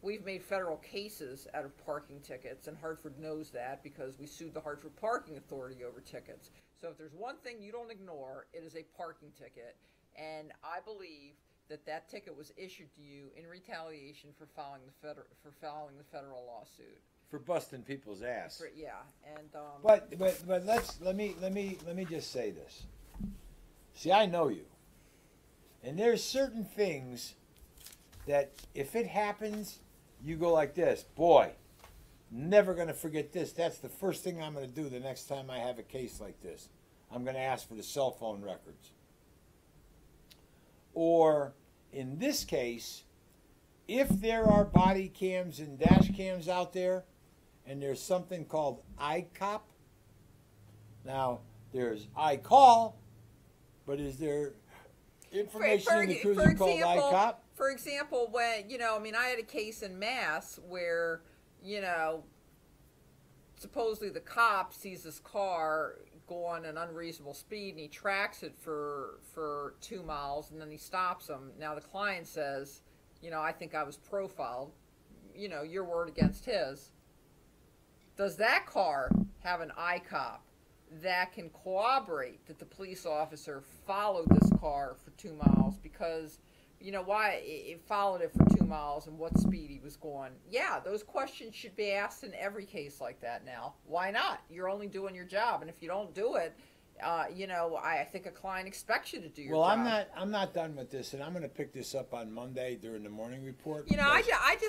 We've made federal cases out of parking tickets, and Hartford knows that because we sued the Hartford Parking Authority over tickets. So if there's one thing you don't ignore, it is a parking ticket. And I believe that ticket was issued to you in retaliation for filing the federal lawsuit. For busting people's ass. But let me just say this. See, I know you, and there's certain things that if it happens, you go like this, boy, never going to forget this. That's the first thing I'm going to do the next time I have a case like this. I'm going to ask for the cell phone records. Or, in this case, if there are body cams and dash cams out there, and there's something called iCop. Now, there's iCall, but is there information in the cruiser called iCop? For example, when, you know, I mean, I had a case in Mass where, you know, supposedly the cop sees this car go on an unreasonable speed and he tracks it for 2 miles and then he stops him. Now the client says, you know, I think I was profiled. You know, your word against his. Does that car have an iCop that can corroborate that the police officer followed this car for 2 miles because, you know, why it followed it for 2 miles and what speed he was going? Yeah, those questions should be asked in every case like that now. Why not? You're only doing your job, and if you don't do it, you know, I think a client expects you to do your job. Well, I'm not done with this, and I'm going to pick this up on Monday during the morning report. You know,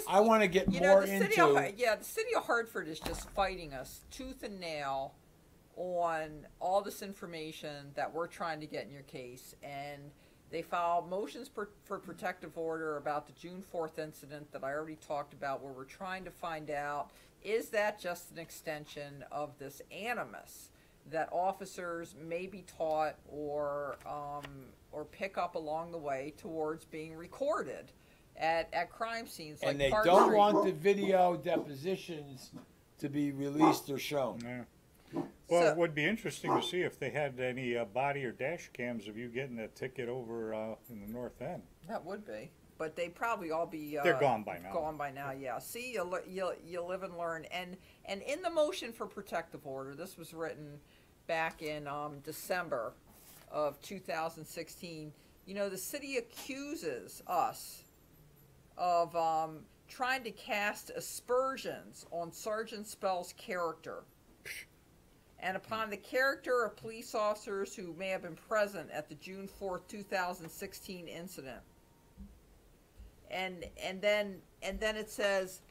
I want to get more into. The city of Hartford is just fighting us tooth and nail on all this information that we're trying to get in your case, and they filed motions for protective order about the June 4th incident that I already talked about, where we're trying to find out, is that just an extension of this animus that officers may be taught or pick up along the way towards being recorded at crime scenes like And they Park don't Street. want the video depositions to be released or shown. Yeah. Well, So- it would be interesting to see if they had any body or dash cams of you getting a ticket over in the North End. That would be, but they probably all be. They're gone by now. Gone by now, yeah. See, you live and learn. And in the motion for protective order, this was written back in December of 2016. You know, the city accuses us of trying to cast aspersions on Sergeant Spell's character and upon the character of police officers who may have been present at the June 4th, 2016 incident. And then it says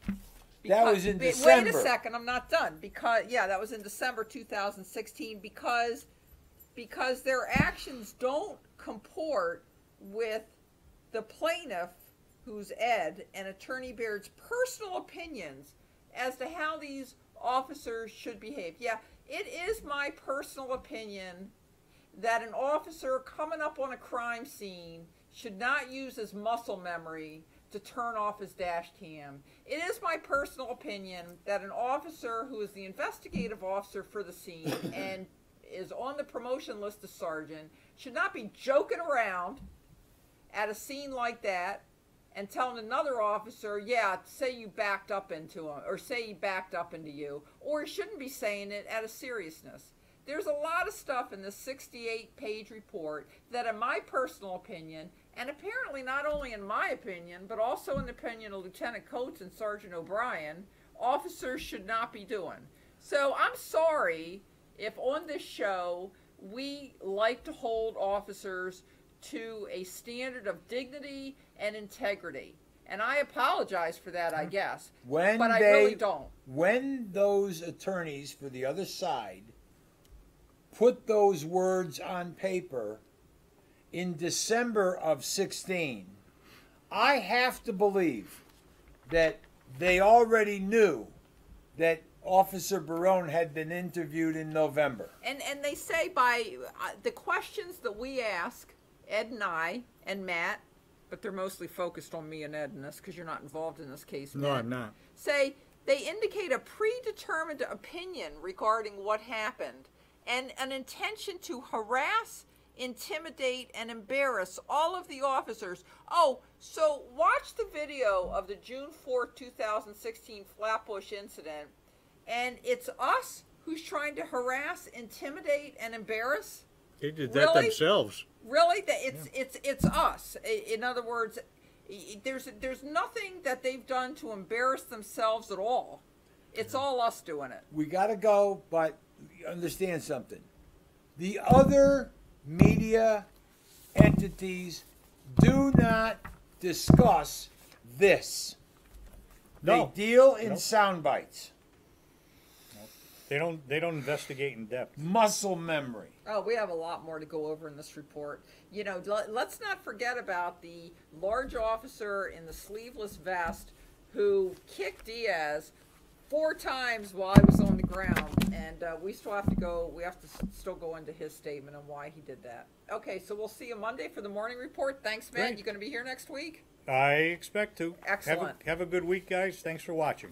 That was in December. Wait a second, I'm not done. That was in December 2016 because their actions don't comport with the plaintiff, who's Ed, and Attorney Baird's personal opinions as to how these officers should behave. Yeah, it is my personal opinion that an officer coming up on a crime scene should not use his muscle memory to turn off his dash cam. It is my personal opinion that an officer who is the investigative officer for the scene and is on the promotion list of sergeant should not be joking around at a scene like that and telling another officer, yeah, say you backed up into him, or say he backed up into you, or he shouldn't be saying it out of seriousness. There's a lot of stuff in this 68-page report that, in my personal opinion, and apparently not only in my opinion, but also in the opinion of Lieutenant Coates and Sergeant O'Brien, officers should not be doing. So I'm sorry if on this show we like to hold officers to a standard of dignity and integrity. And I apologize for that, I guess. But I really don't. When those attorneys for the other side put those words on paper in December of 16, I have to believe that they already knew that Officer Barone had been interviewed in November. And they say by the questions that we ask, Ed and I and Matt, but they're mostly focused on me and Ed in this because you're not involved in this case, Matt. No, I'm not. Say they indicate a predetermined opinion regarding what happened and an intention to harass, intimidate, and embarrass all of the officers. Oh, so watch the video of the June 4th, 2016 Flatbush incident, and it's us who's trying to harass, intimidate, and embarrass? They did that themselves. Really? It's us. In other words, there's nothing that they've done to embarrass themselves at all. It's all us doing it. We got to go, but understand something. The other media entities do not discuss this. No. They deal in sound bites. They don't investigate in depth. Muscle memory. Oh, we have a lot more to go over in this report. You know, let's not forget about the large officer in the sleeveless vest who kicked Diaz 4 times while I was on the ground, and we still have to go. We have to still go into his statement on why he did that. Okay, so we'll see you Monday for the morning report. Thanks, man. Great. You going to be here next week? I expect to. Excellent. Have a good week, guys. Thanks for watching.